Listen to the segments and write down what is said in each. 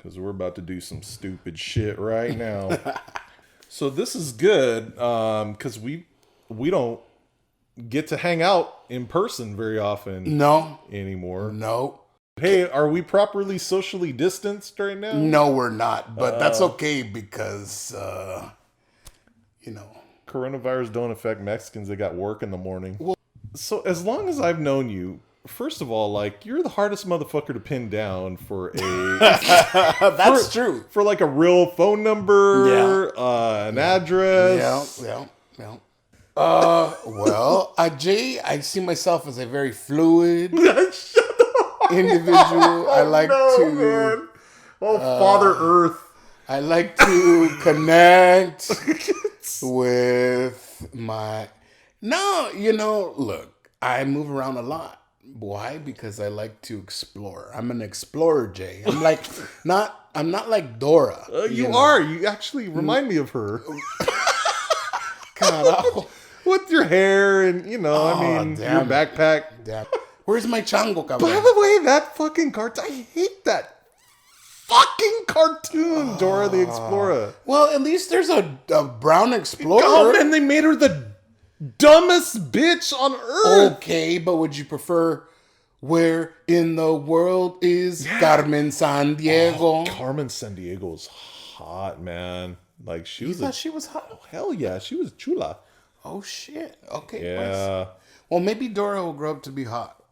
because we're about to do some stupid shit right now. So this is good because we don't get to hang out in person very often. No. Anymore. No. Hey, are we properly socially distanced right now? No, we're not. But that's okay because, coronavirus don't affect Mexicans that got work in the morning. Well, so as long as I've known you, first of all, like, you're the hardest motherfucker to pin down for a... That's true. For, like, a real phone number, an address. Yeah. Well, Jay, I see myself as a very fluid individual. I like to... Man. Oh, Father Earth. I like to connect with my... No, look, I move around a lot. Why? Because I like to explore. I'm an explorer, Jay. I'm not like Dora. You are. You actually remind me of her. Carajo. With your hair and, your backpack. Damn. Where's my chango, cabrón? By the way, that fucking cartoon, I hate that fucking cartoon, Dora the Explorer. Well, at least there's a brown explorer. Oh, man, they made her the dumbest bitch on earth. Okay, but would you prefer where in the world is Carmen Sandiego? Oh, Carmen Sandiego's hot, man. Like, she was she was hot? Oh, hell yeah, she was chula. Oh, shit. Okay. Yeah. Well, maybe Dora will grow up to be hot.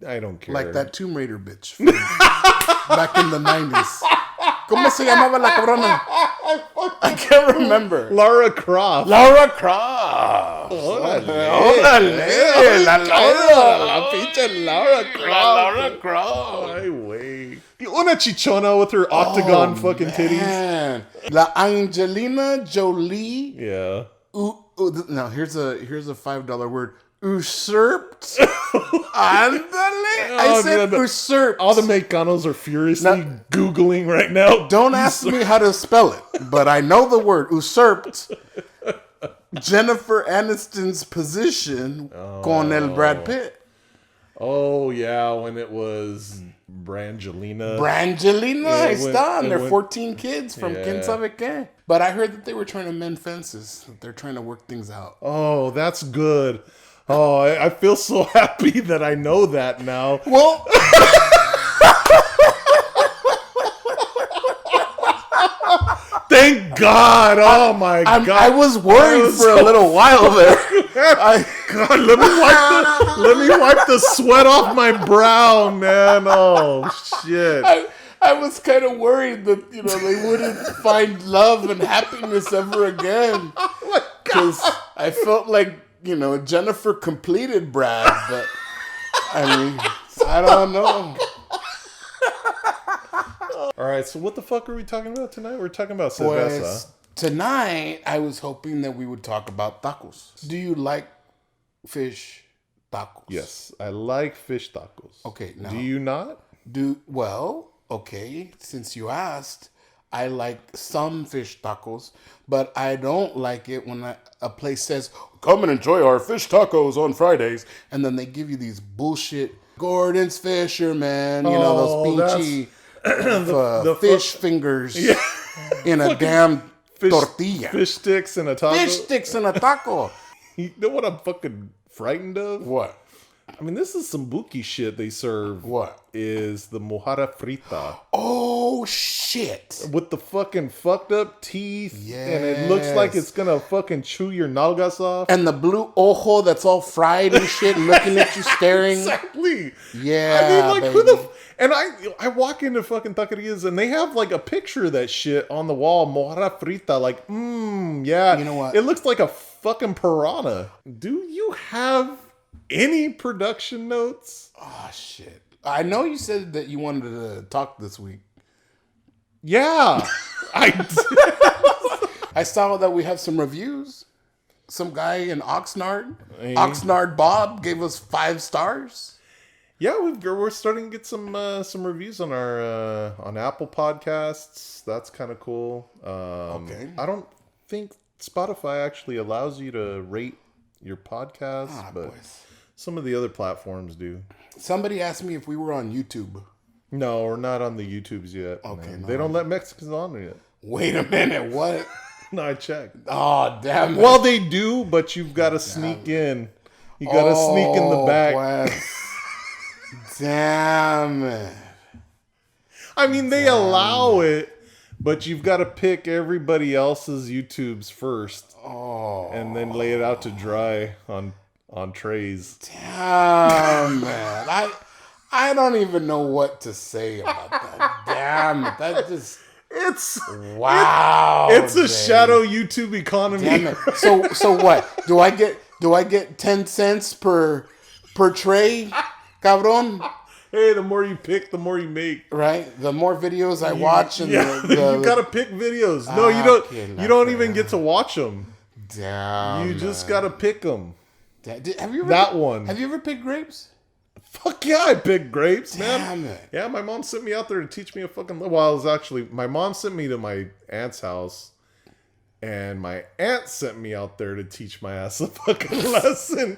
I don't care. Like that Tomb Raider bitch from back in the 90s. ¿Cómo se llamaba la cabrona? I can't remember. Lara Croft. Lara Croft. Órale. La pinche Lara Croft. Lara Croft. Ay, güey. Una chichona with her octagon fucking titties. La Angelina Jolie. Yeah. Now here's a $5 word. Usurped. Andale. I said usurped. All the Mexicanos are furiously Googling right now. Don't ask me how to spell it, but I know the word usurped. Jennifer Aniston's position con el Brad Pitt. Oh, yeah, when it was Brangelina. Ahí están. They're 14 kids from Quién sabe qué. But I heard that they were trying to mend fences. They're trying to work things out. Oh, that's good. Oh, I feel so happy that I know that now. Well... Thank God! Oh my God! I was worried for a little while there. God, let me wipe the sweat off my brow, man. Oh shit! I was kind of worried that they wouldn't find love and happiness ever again. Because I felt like Jennifer completed Brad, but I mean I don't know. All right, so what the fuck are we talking about tonight? We're talking about cerveza. Tonight, I was hoping that we would talk about tacos. Do you like fish tacos? Yes, I like fish tacos. Okay, now... Do you not? Okay, since you asked, I like some fish tacos, but I don't like it when a place says, come and enjoy our fish tacos on Fridays, and then they give you these bullshit Gordon's Fisherman, those beachy... the fish fingers in a damn tortilla. Fish sticks in a taco. Fish sticks in a taco. You know what I'm fucking frightened of? What? I mean, this is some bookie shit they serve. What? Is the mojarra frita. Oh, shit. With the fucking fucked up teeth. Yes. And it looks like it's gonna fucking chew your nalgas off. And the blue ojo that's all fried and shit looking at you staring. Exactly. Yeah, I mean, like, baby. who the... And I walk into fucking taquerias and they have like a picture of that shit on the wall. Mojarra frita. Like, yeah. You know what? It looks like a fucking piranha. Do you have any production notes? Oh, shit. I know you said that you wanted to talk this week. Yeah. I did. I saw that we have some reviews. Some guy in Oxnard. Oxnard Bob gave us 5 stars. Yeah, we're starting to get some reviews on our on Apple Podcasts. That's kind of cool. Okay. I don't think Spotify actually allows you to rate your podcast, but some of the other platforms do. Somebody asked me if we were on YouTube. No, we're not on the YouTubes yet. Okay, man. no. They don't let Mexicans on there yet. Wait a minute, what? No, I checked. Oh, damn it. Well, they do, but you've got to sneak in. You got to sneak in the back. Pues. Damn it. I mean, they allow it, but you've got to pick everybody else's YouTubes first. Oh. And then lay it out to dry on trays. Damn, man. I don't even know what to say about that. Damn it. That just... Wow. It's a shadow YouTube economy. Damn it. So what? Do I get 10 cents per tray? Cabron? Hey, the more you pick, the more you make. Right? The more videos I watch and you gotta pick videos. No, you don't even get to watch them. Damn. You just gotta pick them. Have you one. Have you ever picked grapes? Fuck yeah, I picked grapes, man. Damn it. Yeah, my mom sent me out there to teach me a fucking... Well, it was actually... My mom sent me to my aunt's house, and my aunt sent me out there to teach my ass a fucking lesson.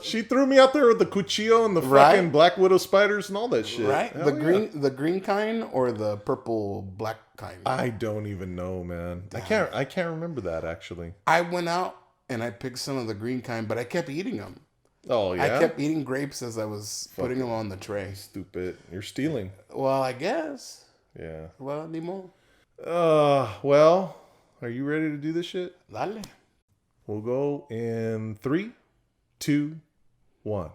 She threw me out there with the cuchillo and the fucking black widow spiders and all that shit. Right? Hell The green kind or the purple black kind? I don't even know, man. I can't remember that, actually. I went out and I picked some of the green kind, but I kept eating them. Oh, yeah? I kept eating grapes as I was putting them on the tray. Stupid. You're stealing. Well, I guess. Yeah. Well, ni modo. Well, are you ready to do this shit? Dale. We'll go in 3, 2, 1.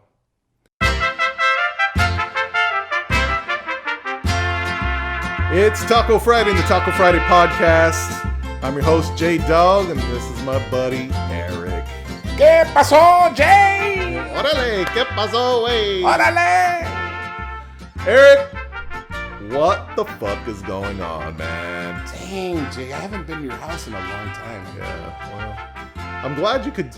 It's Taco Friday in the Taco Friday podcast. I'm your host, Jaydog, and this is my buddy, Eric. ¿Qué pasó, Jay? Órale, ¿qué pasó, wey? Órale. Eric, what the fuck is going on, man? Dang, Jay, I haven't been to your house in a long time. Yeah, well, I'm glad you could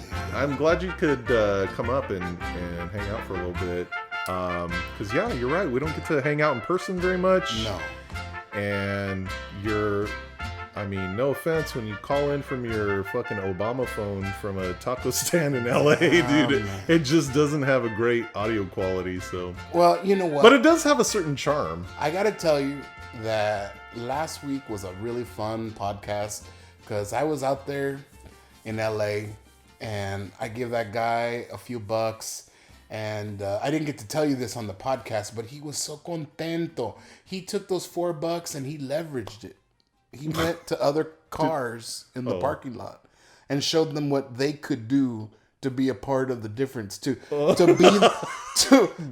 come up and hang out for a little bit. Because, yeah, you're right. We don't get to hang out in person very much. No. And no offense, when you call in from your fucking Obama phone from a taco stand in LA, dude, it just doesn't have a great audio quality, so. Well, you know what? But it does have a certain charm. I gotta tell you that last week was a really fun podcast because I was out there in LA and I give that guy a few bucks. And I didn't get to tell you this on the podcast, but he was so contento. He took those $4 and he leveraged it. He went to other cars in the parking lot and showed them what they could do to be a part of the difference, to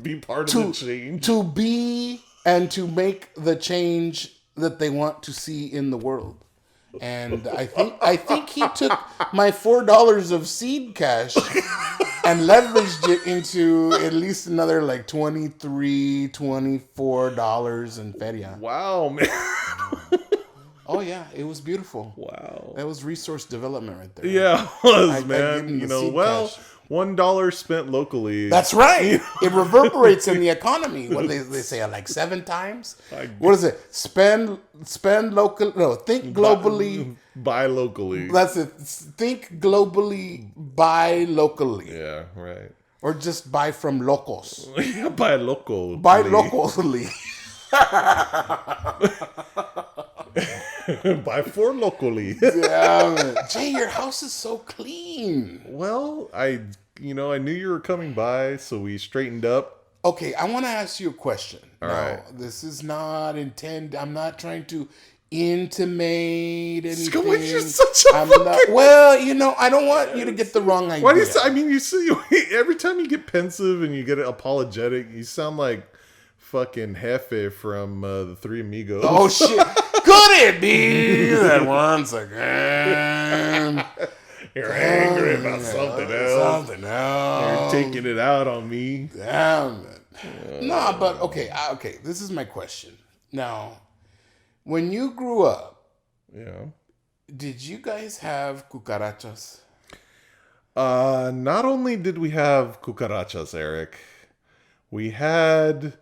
be part of the change, to be and to make the change that they want to see in the world. And I think he took my $4 of seed cash and leveraged it into at least another like $23, $24 in feria. Wow, man. Oh yeah, it was beautiful. Wow. That was resource development right there. Yeah, it was, man. Cash. $1 spent locally. That's right. It reverberates in the economy. What they say, like 7 times? What is it? Spend local. No, think globally. Buy locally. That's it. Think globally, buy locally. Yeah, right. Or just buy from locals. Buy local. Buy locally. Buy for locally. Damn it. Jay, your house is so clean. Well, I knew you were coming by, so we straightened up. Okay, I want to ask you a question. All right. This is not intended. I'm not trying to intimate anything. You're such a I don't want you to get the wrong idea. Why do you say? I mean, you see, every time you get pensive and you get apologetic, you sound like fucking Jefe from the Three Amigos. Oh shit! Could it be that once again you're angry about something else? You're taking it out on me. Damn it! Nah, but okay. This is my question. Now, when you grew up, did you guys have cucarachas? Not only did we have cucarachas, Eric, we had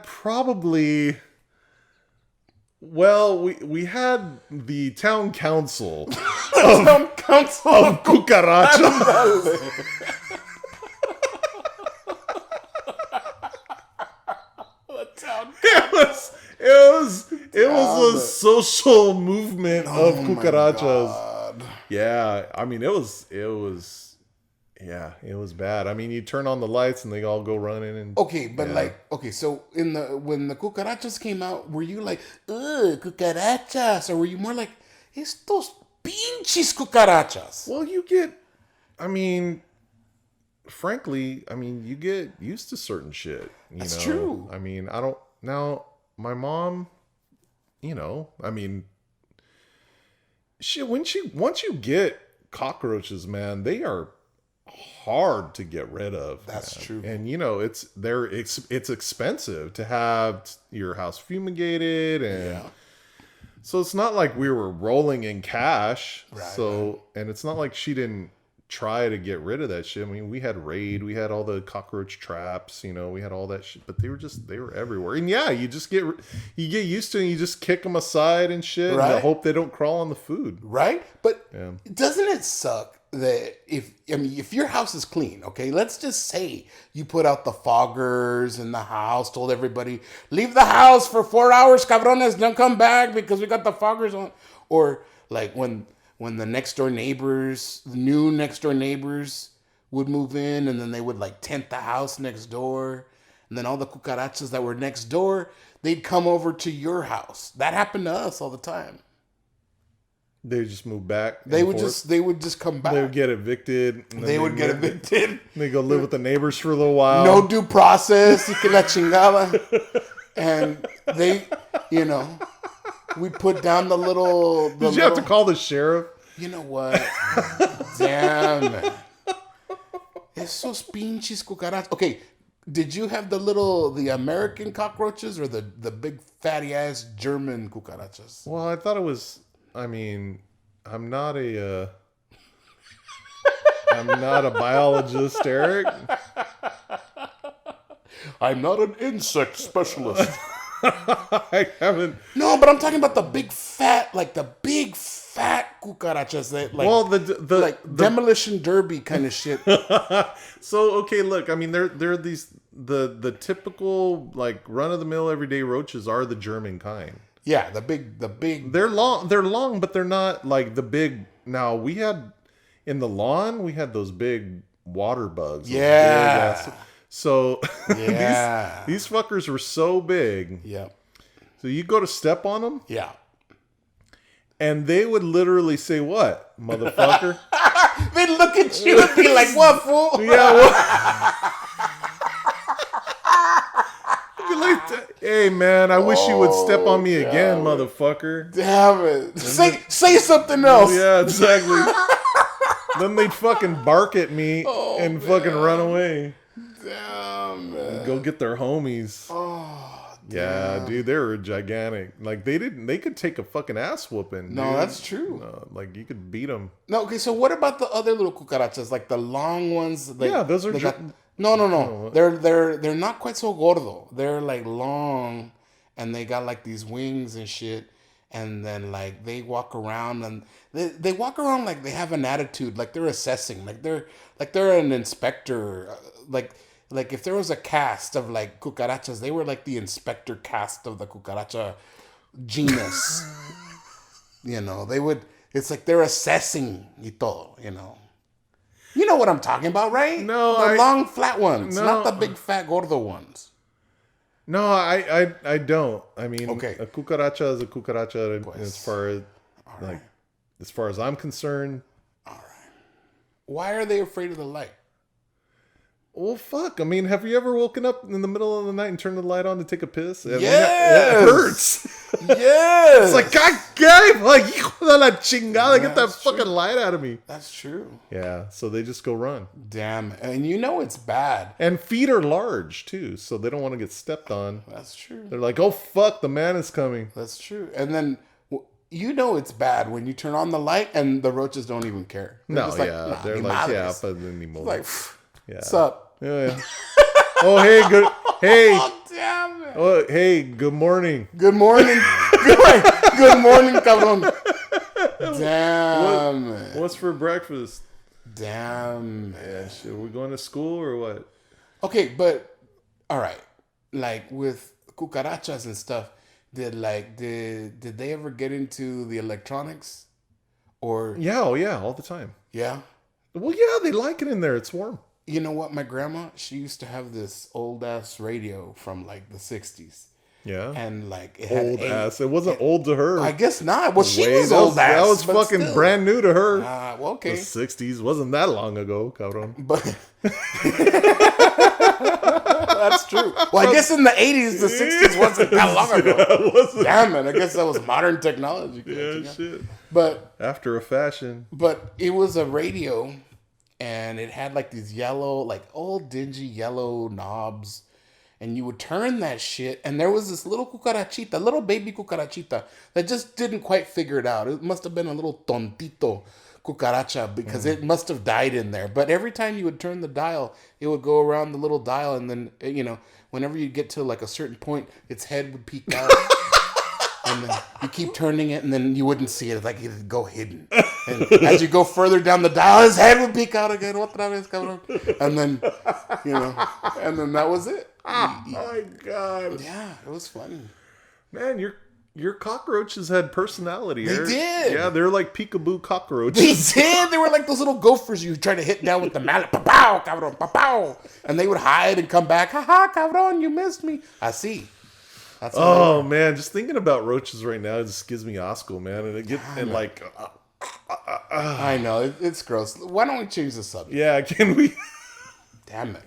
probably. Well, we had the town council of cucarachas. It was a social movement of cucarachas. Yeah, I mean, it was bad. I mean, you turn on the lights and they all go running. And okay, but so when the cucarachas came out, were you like, ugh, cucarachas, or were you more like, estos pinches cucarachas? Well, frankly, you get used to certain shit. That's true. I mean, I don't now. My mom, once you get cockroaches, man, they are hard to get rid of. That's true. And it's expensive to have your house fumigated, and so it's not like we were rolling in cash. Right, so and it's not like she didn't try to get rid of that shit. I mean, we had Raid, we had all the cockroach traps, we had all that shit, but they were everywhere. And you just get used to it, and you just kick them aside and shit, right? And hope they don't crawl on the food, right? But doesn't it suck that if your house is clean, okay, let's just say you put out the foggers in the house, told everybody, leave the house for 4 hours, cabrones, don't come back because we got the foggers on, or like when the new next door neighbors would move in, and then they would like tent the house next door, and then all the cucarachas that were next door, they'd come over to your house. That happened to us all the time. They would just move back. They would just come back. They would get evicted. They would get evicted. They go live with the neighbors for a little while. No due process. Y que la chingada. And they, we put down the little. Did you have to call the sheriff? You know what? Damn it. Esos pinches cucarachas. Okay, did you have the American cockroaches or the big fatty ass German cucarachas? Well, I thought it was. I mean, I'm not a biologist, Eric. I'm not an insect specialist. I haven't. No, but I'm talking about the big fat cucarachas that demolition derby kind of shit. So okay, look, I mean, they're these the typical like run of the mill everyday roaches are the German kind. Yeah, the big. They're long, but they're not like the big. Now we had in the lawn, we had those big water bugs. Yeah. So these fuckers were so big. Yeah. So you go to step on them. Yeah. And they would literally say, "What, motherfucker?" They'd look at you and be like, "What, fool?" Yeah. What? Hey man, I wish you would step on me again, motherfucker. Damn it. Say something else. Yeah, exactly. Then they'd fucking bark at me and fucking run away. Damn, man. Go get their homies. Oh, damn. Yeah, dude, they were gigantic. Like they could take a fucking ass whooping. No, dude. that's true. Like you could beat them. No, okay, so what about the other little cucarachas, like the long ones? Those are No. They're not quite so gordo. They're like long, and they got like these wings and shit. And then like they walk around and they walk around like they have an attitude, like they're assessing, like they're an inspector. Like if there was a cast of like cucarachas, they were like the inspector cast of the cucaracha genus. They would. It's like they're assessing y todo. You know what I'm talking about, right? No, the long flat ones, not the big fat gordo ones. No, I don't. I mean, okay. A cucaracha is a cucaracha Pues. as far as I'm concerned. All right. Why are they afraid of the light? Well, fuck. I mean, have you ever woken up in the middle of the night and turned the light on to take a piss? Yes. It hurts. Yes. It's like, God damn, like, hijo de la chingada, get that fucking light out of me. That's true. Yeah, so they just go run. Damn. And it's bad. And feet are large, too, so they don't want to get stepped on. That's true. They're like, oh, fuck, the man is coming. That's true. And then, it's bad when you turn on the light and the roaches don't even care. They're like, but anymore. Like, what's up? Yeah. Oh, hey, good. Hey. Oh, damn it. Oh, hey, good morning. Good morning. Good morning, cabron. Damn. What's for breakfast? Damn. Yeah, shit. Are we going to school or what? Okay, but all right. Like with cucarachas and stuff, did they ever get into the electronics? Or yeah, oh yeah, all the time. Yeah? Well, yeah, they like it in there. It's warm. You know what? My grandma, she used to have this old-ass radio from, like, the 60s. Yeah. And, like, it had ass. It wasn't old to her. I guess not. Well, she was old ass. That was fucking still brand new to her. Well, okay. The 60s wasn't that long ago, cabron. But that's true. Well, I guess in the 80s, the 60s wasn't that long ago. Yeah, it wasn't. Damn it. I guess that was modern technology. Yeah, shit. But after a fashion. But it was a radio, and it had like these yellow, like old dingy yellow knobs. And you would turn that shit, and there was this little cucarachita, little baby cucarachita, that just didn't quite figure it out. It must have been a little tontito cucaracha, because it must have died in there. But every time you would turn the dial, it would go around the little dial, and then, whenever you get to like a certain point, its head would peek out. And then you keep turning it, and then you wouldn't see it. Like, it'd go hidden. And as you go further down the dial, his head would peek out again. Otra vez, cabrón. And then, and then that was it. Oh, my God. Yeah, it was funny. Man, your cockroaches had personality. They did. Yeah, they're like peekaboo cockroaches. They did. They were like those little gophers you try to hit down with the mallet. Pa-pow, cabrón, pa-pow. And they would hide and come back. Ha-ha, cabrón, you missed me. I see. Oh man, just thinking about roaches right now, it just gives me osco, man, and it gets I know it's gross. Why don't we change the subject? Yeah, can we? Damn it!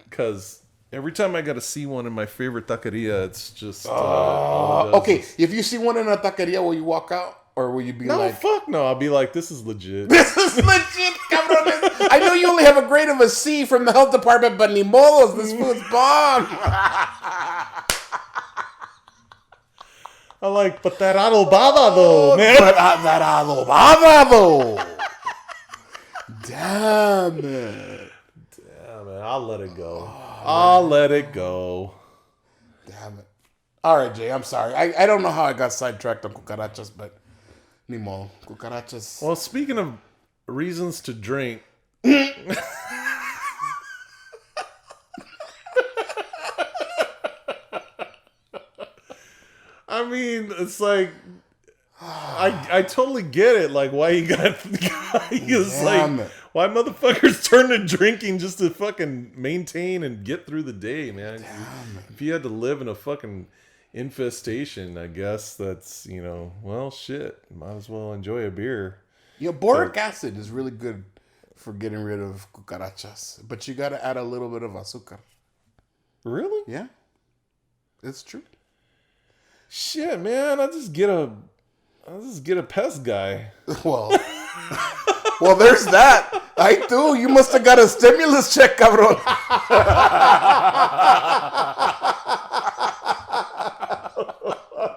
Because every time I gotta see one in my favorite taqueria, it's just okay. If you see one in a taqueria, will you walk out, or will you be like, "No, fuck no"? I'll be like, "This is legit. This is legit, cabrón. I know you only have a grade of a C from the health department, but ni modos, this food's bomb." I like, but that adobada though, man. But that adobada though. Damn it. I'll let it go. I'll let it go. Damn it. All right, Jay, I'm sorry. I don't know how I got sidetracked on cucarachas, but ni modo. Cucarachas. Well, speaking of reasons to drink. I mean, it's like I totally get it. Like, why you got why motherfuckers turn to drinking just to fucking maintain and get through the day, man. If you had to live in a fucking infestation, I guess that's, well, shit. Might as well enjoy a beer. Boric acid is really good for getting rid of cucarachas, but you got to add a little bit of azúcar. Really? Yeah, it's true. Shit, man, I'll just get a pest guy. Well, there's that. I do. You must have got a stimulus check, cabrón.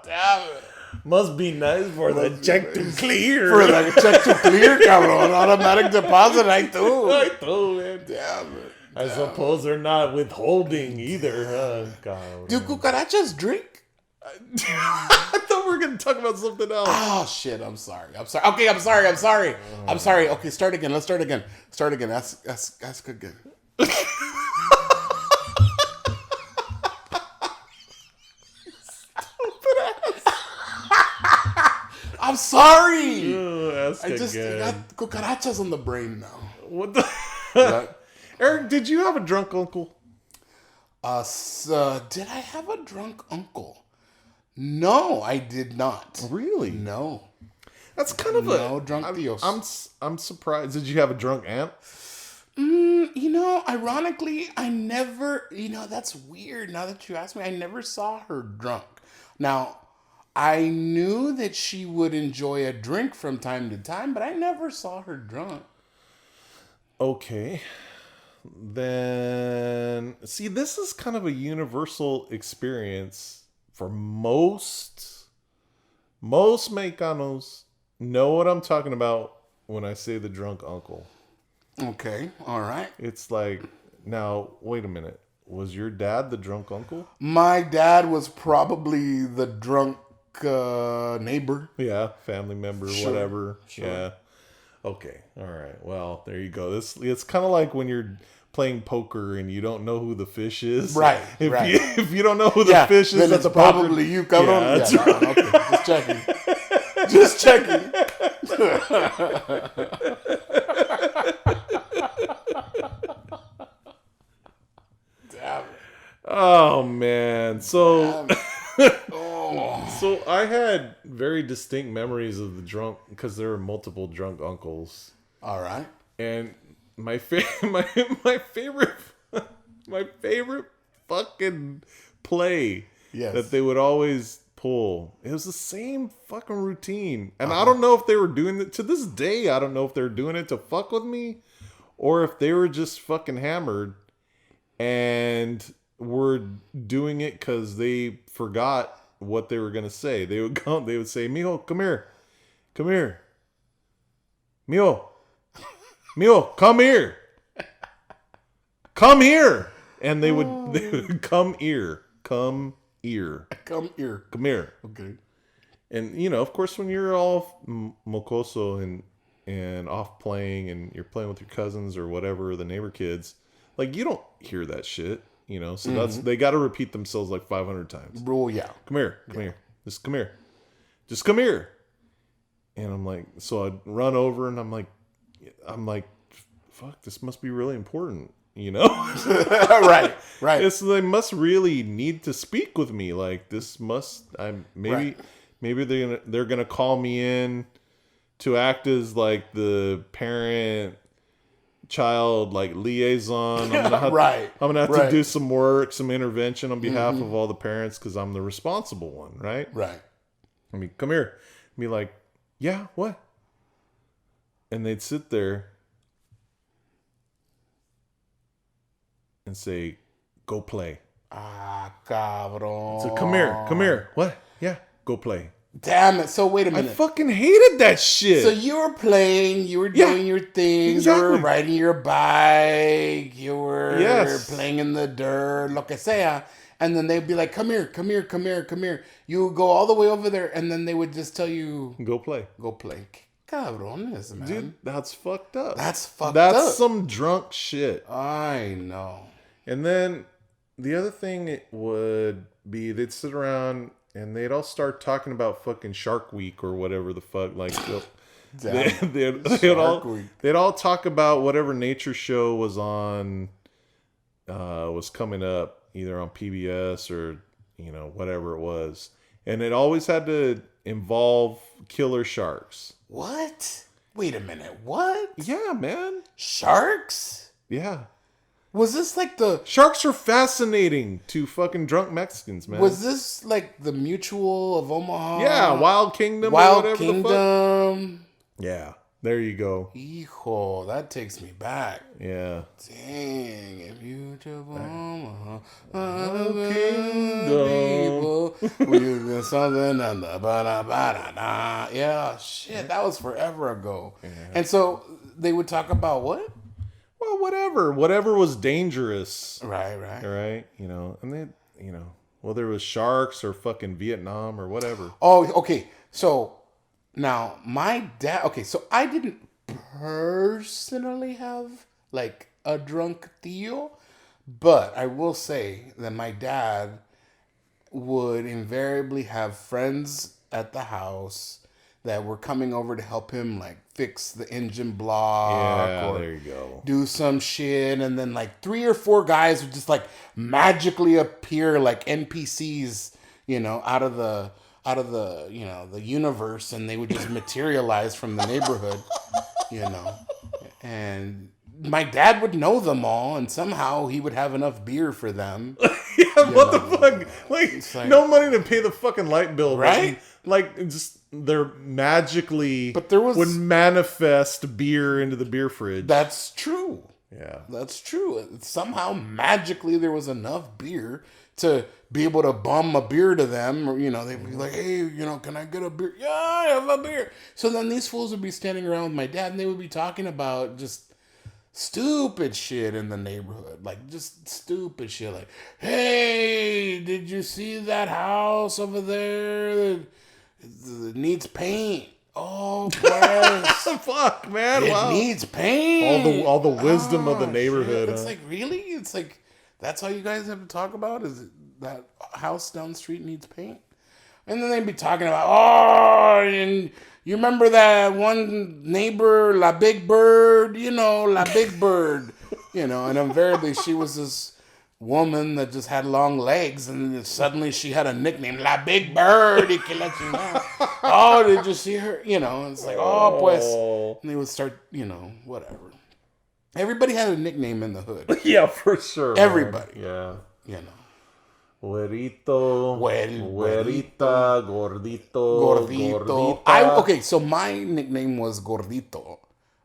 Damn it. Must be nice for the check to clear. For the check to clear, cabrón. Automatic deposit, I do. I do, man. Damn it. I suppose they're not withholding either, huh? God. Do cucarachas drink? I thought we were going to talk about something else. Oh, shit. I'm sorry. Okay, I'm sorry. Okay, start again. Let's start again. Ask again. Stupid ass. I'm sorry. I got cucarachas on the brain now. What the? Eric, did you have a drunk uncle? Did I have a drunk uncle? No, I did not. Really? No. That's kind of no drunk tios. I'm surprised. Did you have a drunk aunt? Ironically, I never. That's weird. Now that you ask me, I never saw her drunk. Now, I knew that she would enjoy a drink from time to time, but I never saw her drunk. Okay. Then, see, this is kind of a universal experience for most Mexicanos know what I'm talking about when I say the drunk uncle. Okay, all right. It's like, now, wait a minute. Was your dad the drunk uncle? My dad was probably the drunk neighbor. Yeah, family member, whatever. Sure. Yeah. Okay, all right. Well, there you go. It's kind of like when you're playing poker and you don't know who the fish is. Right, If you don't know who the fish is, then that's it's probably you, cabron. Yeah, that's right. Okay, just checking. Damn. Oh man. So Oh. so I had very distinct memories of the drunk because there were multiple drunk uncles. All right. And my favorite my favorite fucking play that they would always pull. It was the same fucking routine. And I don't know if they were doing it to this day. I don't know if they're doing it to fuck with me or if they were just fucking hammered and were doing it because they forgot what they were going to say. They would come, they would say, Mijo, come here. Come here. Mijo, come here. Come here. And they would come here. Come here. Come here. Come here. Okay. And, you know, of course, when you're all mocoso and off playing and you're playing with your cousins or whatever, the neighbor kids, like, you don't hear that shit, you know? So they got to repeat themselves like 500 times. Oh, yeah. Come here. Come here. Just come here. Just come here. And I'm like, so I'd run over and I'm like, fuck, this must be really important, you know? Right. They must really need to speak with me. Like maybe they're gonna call me in to act as like the parent child like liaison. I'm gonna have to do some work, some intervention on behalf of all the parents because I'm the responsible one, right? Right. I mean, come here. Be like, yeah, what? And they'd sit there and say, go play. Ah, cabron. So come here. What? Yeah, go play. Damn it. So wait a I minute. fucking hated that shit. So you were playing, you were doing your thing, exactly. You were riding your bike, you were playing in the dirt, lo que sea. And then they'd be like, come here. You would go all the way over there, and then they would just tell you, go play. Cabrones, man. Dude, that's fucked up. That's some drunk shit. I know. And then the other thing it would be, they'd sit around and they'd all start talking about fucking Shark Week or whatever the fuck. Like, they'd all talk about whatever nature show was on, was coming up either on PBS or, you know, whatever it was. And it always had to involve killer sharks. What? Wait a minute. What? Yeah, man. Sharks? Yeah. Was this like the... Sharks are fascinating to fucking drunk Mexicans, man. Was this like the Mutual of Omaha? Yeah, Wild Kingdom. Wild or whatever Kingdom. The fuck. Yeah, there you go. Hijo, that takes me back. Yeah. Dang, if Mutual of Omaha. Wild Kingdom. We something and the ba-da-ba-da-da. Yeah, shit, that was forever ago. Yeah. And so they would talk about what? Well, whatever was dangerous. Right. You know, and they, you know, whether it was sharks or fucking Vietnam or whatever. Oh, okay. So now my dad. Okay, so I didn't personally have like a drunk tío, but I will say that my dad would invariably have friends at the house that were coming over to help him like fix the engine block or there you go. Do some shit, and then like 3 or 4 guys would just like magically appear like NPCs, you know, out of the you know, the universe, and they would just materialize from the neighborhood, you know. And my dad would know them all, and somehow he would have enough beer for them. Yeah, what the fuck? Like, no money to pay the fucking light bill, right? Like, just they're magically would manifest beer into the beer fridge. That's true. Yeah, that's true. Somehow magically there was enough beer to be able to bum a beer to them, or, you know, they'd be like, hey, you know, can I get a beer? Yeah, I have a beer. So then these fools would be standing around with my dad, and they would be talking about just stupid shit in the neighborhood. Like, just stupid shit. Like, hey, did you see that house over there that needs paint? Oh, pues. Fuck, man. It Wow. needs paint. All the wisdom of the neighborhood. Shit. It's like, really? It's like, that's all you guys have to talk about? Is it that house down the street needs paint? And then they'd be talking about, oh, and you remember that one neighbor, La Big Bird? You know, La Big Bird. You know, and invariably she was this woman that just had long legs, and then suddenly she had a nickname, La Big Bird. Oh, did you see her? You know, and it's like, oh, pues. And they would start, you know, whatever. Everybody had a nickname in the hood. Yeah, for sure. Everybody. Man. Yeah. You know. Güerito, güerita, gordito, Gordito. gordita. Okay, so my nickname was Gordito.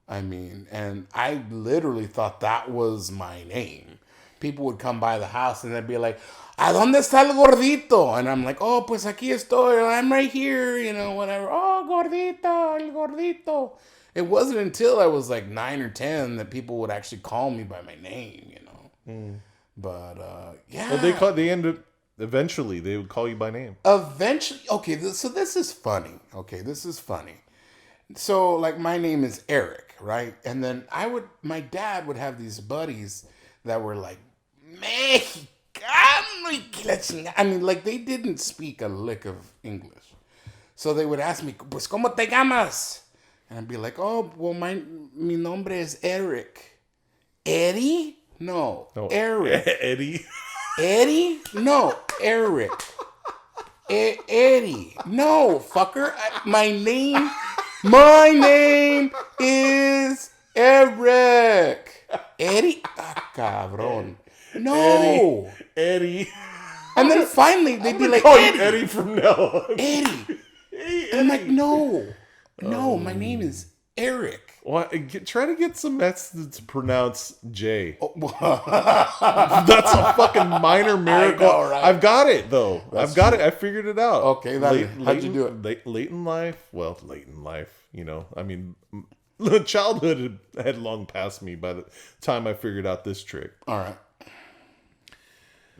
I mean, and I literally thought that was my name. People would come by the house and they'd be like, ¿A dónde está el gordito? And I'm like, oh, pues aquí estoy. I'm right here, you know, whatever. Oh, gordito, el gordito. It wasn't until I was like 9 or 10 that people would actually call me by my name, you know. But, yeah. Well, they ended eventually, they would call you by name. Eventually, okay, so this is funny. So, like, my name is Eric, right? And then my dad would have these buddies that were like, Mexicano. I mean, like, they didn't speak a lick of English. So they would ask me, pues, ¿cómo te llamas? And I'd be like, oh, well, mi nombre es Eric. ¿Eddie? No, Eric. Eddie? Eddie? No, Eric. Eddie. No, fucker. My name is Eric. Eddie? Ah, cabron. No. Eddie. And then finally they'd be like, Eddie from now on. Eddie. And I'm like, no, my name is Eric. Well, try to get some methods to pronounce J. Oh, That's a fucking minor miracle. I know, right? I've got it, though. That's I've got it. I figured it out. Okay, how'd you do it? Late in life, you know. I mean, childhood had long passed me by the time I figured out this trick. All right.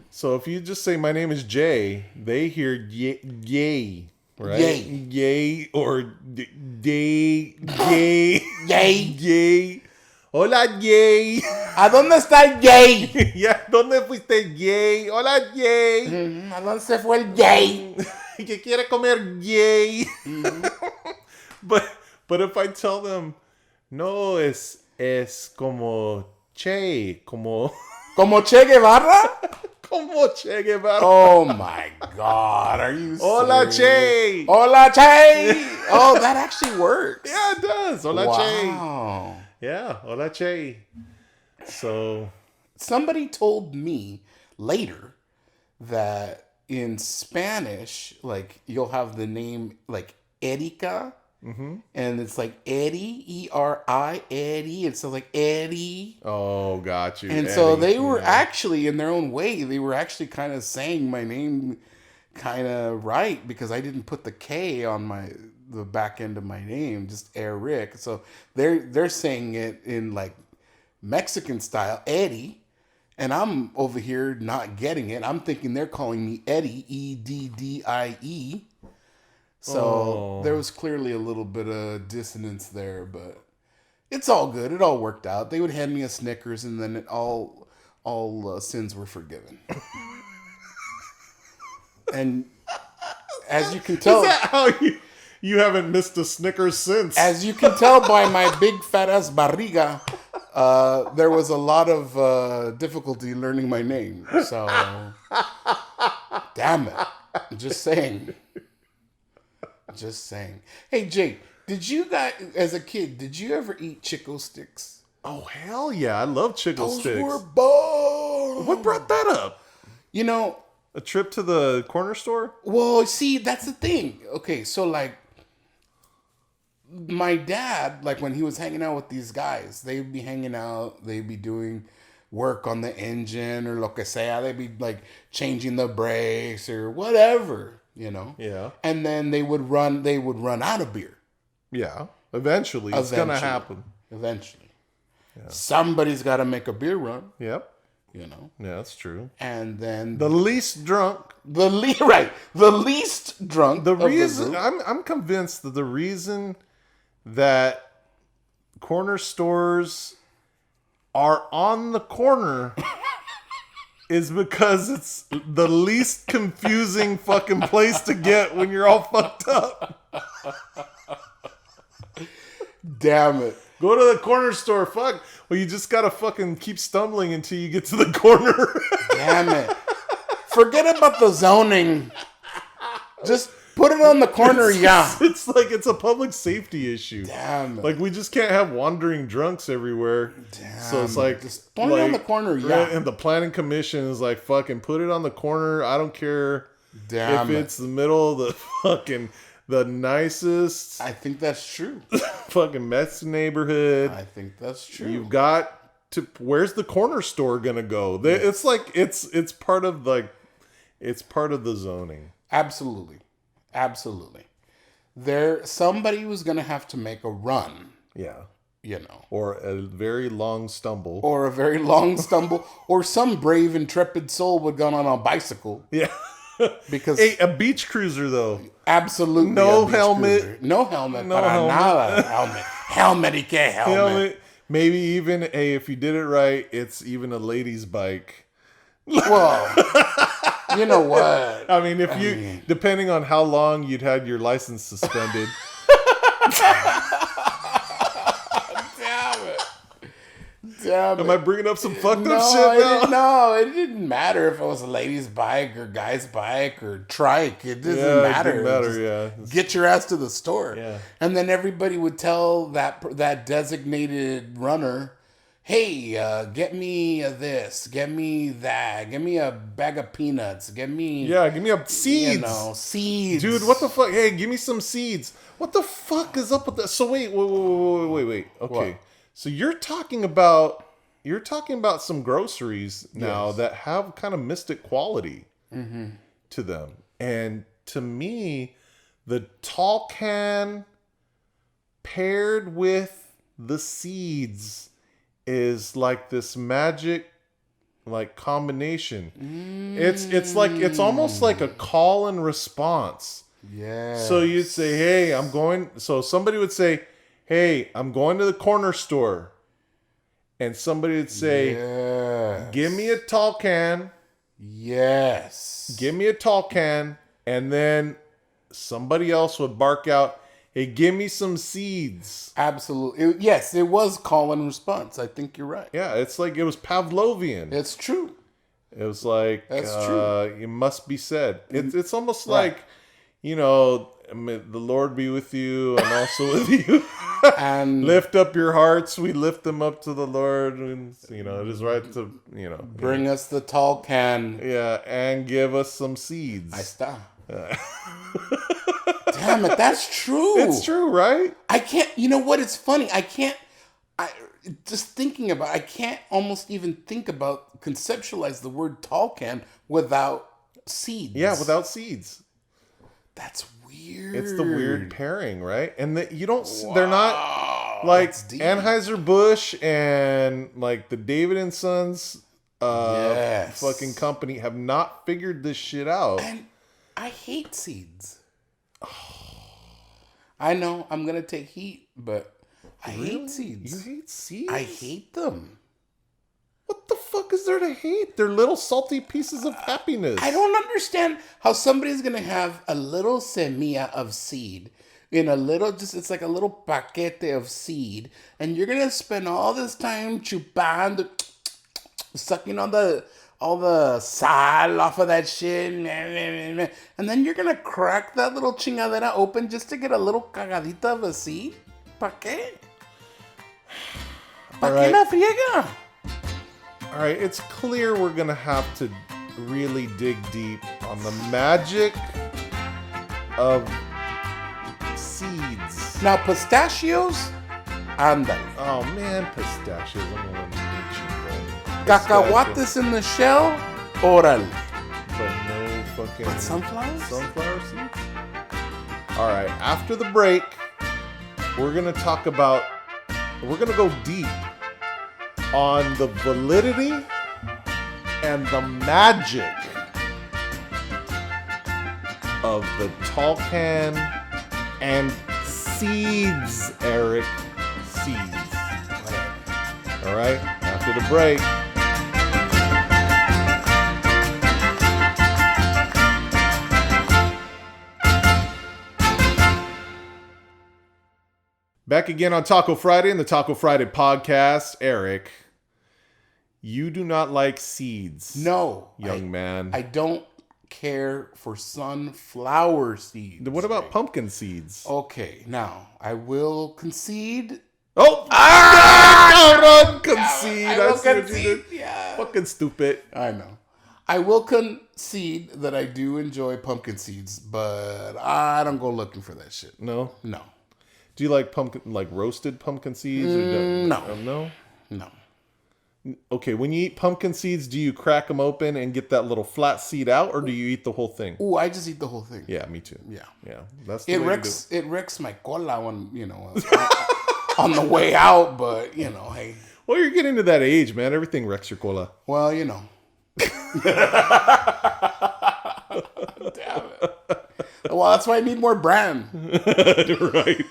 So if you just say, my name is Jay, they hear yay. Right? Yay or day, yay, yay. Hola, yay. ¿A dónde está el yay? Yeah, ¿dónde fuiste, yay? Hola, yay. ¿A dónde se fue el yay? Que quiere comer yay. But if I tell them, no, es como Che, como Che Guevara? Como Che Guevara. Oh my God, are you Hola, serious? Che. Hola, Che. Oh, that actually works. Yeah, it does. Hola, wow. Che. Yeah, hola, Che. So, somebody told me later that in Spanish, like, you'll have the name, like, Erika. Mm-hmm. And it's like Eddie, E-R-I, Eddie. It's so like Eddie. Oh, got you. And Eddie. so they were actually, in their own way, they were actually kind of saying my name kind of right, because I didn't put the K on the back end of my name, just Eric. So they're saying it in like Mexican style, Eddie. And I'm over here not getting it. I'm thinking they're calling me Eddie, E-D-D-I-E. So there was clearly a little bit of dissonance there, but it's all good. It all worked out. They would hand me a Snickers, and then all sins were forgiven. And as you can tell, is that how you haven't missed a Snickers since? As you can tell by my big fat ass barriga, there was a lot of difficulty learning my name. So, damn it! Just saying. Hey, Jake, did you guys, as a kid, did you ever eat Chico sticks? Oh, hell yeah. I love Chico sticks. Those were bomb. What brought that up? You know, a trip to the corner store? Well, see, that's the thing. Okay, so like, my dad, like when he was hanging out with these guys, they'd be hanging out, they'd be doing work on the engine or lo que sea. They'd be like changing the brakes or whatever. You know? Yeah. And then they would run out of beer. Yeah. Eventually. It's going to happen. Eventually. Yeah. Somebody's got to make a beer run. Yep. you know. Yeah, that's true. And then the least drunk, the least drunk. The reason I'm convinced that the reason that corner stores are on the corner is because it's the least confusing fucking place to get when you're all fucked up. Damn it. Go to the corner store. Fuck. Well, you just gotta fucking keep stumbling until you get to the corner. Damn it. Forget about the zoning. Just put it on the corner, It's like it's a public safety issue. Damn it. Like, we just can't have wandering drunks everywhere. Damn. So it's like, just put it on the corner, And the planning commission is like, fucking put it on the corner. I don't care if it's the middle of the fucking the nicest. I think that's true. Fucking Mets neighborhood. I think that's true. You've got to. Where's the corner store gonna go? It's like it's part of it's part of the zoning. Absolutely. Somebody was gonna have to make a run. Yeah. You know. Or a very long stumble. Or some brave, intrepid soul would go on a bicycle. Yeah. Because a beach cruiser though. Absolutely. No helmet. Cruiser. No helmet. Helmet. Helmet. Maybe even if you did it right, it's even a lady's bike. Well, you know what? I mean, depending on how long you'd had your license suspended. Damn it. Am I bringing up some fucked up shit now? No, it didn't matter if it was a lady's bike or guy's bike or trike. It doesn't matter. It didn't matter, Get your ass to the store. Yeah. And then everybody would tell that designated runner, hey, get me this, get me that, get me a bag of peanuts, get me seeds. You know, seeds. Dude, what the fuck? Hey, give me some seeds. What the fuck is up with that? So wait. Okay. What? So you're talking about some groceries now that have kind of mystic quality to them. And to me, the tall can paired with the seeds is like this magic combination. It's almost like a call and response. Yeah. So you'd say, hey, somebody would say, hey, I'm going to the corner store. And somebody would say, give me a tall can. Yes. Give me a tall can. And then somebody else would bark out, hey, give me some seeds. Absolutely. Yes, it was call and response. I think you're right. Yeah, it's like it was Pavlovian. It's true. It was like, that's true. It must be said. It's almost like, you know, the Lord be with you and also with you. And lift up your hearts. We lift them up to the Lord. And, you know, it is right to, you know. Bring us the tall can. Yeah, and give us some seeds. I stop. Damn it, that's true. It's true, right? I can't, you know what? It's funny. I can't almost even conceptualize the word tall can without seeds. Yeah, without seeds. That's weird. It's the weird pairing, right? And you don't, they're not like Anheuser-Busch and like the David and Sons fucking company have not figured this shit out. And I hate seeds. I know I'm going to take heat, but I hate seeds. You hate seeds? I hate them. What the fuck is there to hate? They're little salty pieces of happiness. I don't understand how somebody's going to have a little semilla of seed in a little, it's like a little paquete of seed, and you're going to spend all this time chupando, sucking all the sal off of that shit, and then you're going to crack that little chingadera open just to get a little cagadita of a seed? ¿Pa qué? ¿Pa qué la friega? All right, it's clear we're going to have to really dig deep on the magic of seeds. Now, pistachios, ándale. Oh, man, pistachios. I'm going to Cacahuates in the shell, órale. But no fucking... But sunflowers? Sunflower seeds? All right, after the break, we're going to go deep on the validity and the magic of the tall can and seeds, Eric. Seeds. All right, after the break. Back again on Taco Friday and the Taco Friday podcast. Eric, you do not like seeds. No. Young man. I don't care for sunflower seeds. What about pumpkin seeds? Okay, now, I will concede. Oh! Cabron! Concede. I see what you did. Yeah. Fucking stupid. I know. I will concede that I do enjoy pumpkin seeds, but I don't go looking for that shit. No? No. Do you like roasted pumpkin seeds? No. No? No. Okay, when you eat pumpkin seeds, do you crack them open and get that little flat seed out, or do you eat the whole thing? Ooh, I just eat the whole thing. Yeah, me too. Yeah. That's the way to do it. It wrecks my cola when, on the way out, but, hey. Well, you're getting to that age, man. Everything wrecks your cola. Well, Damn it. Well, that's why I need more brand. Right.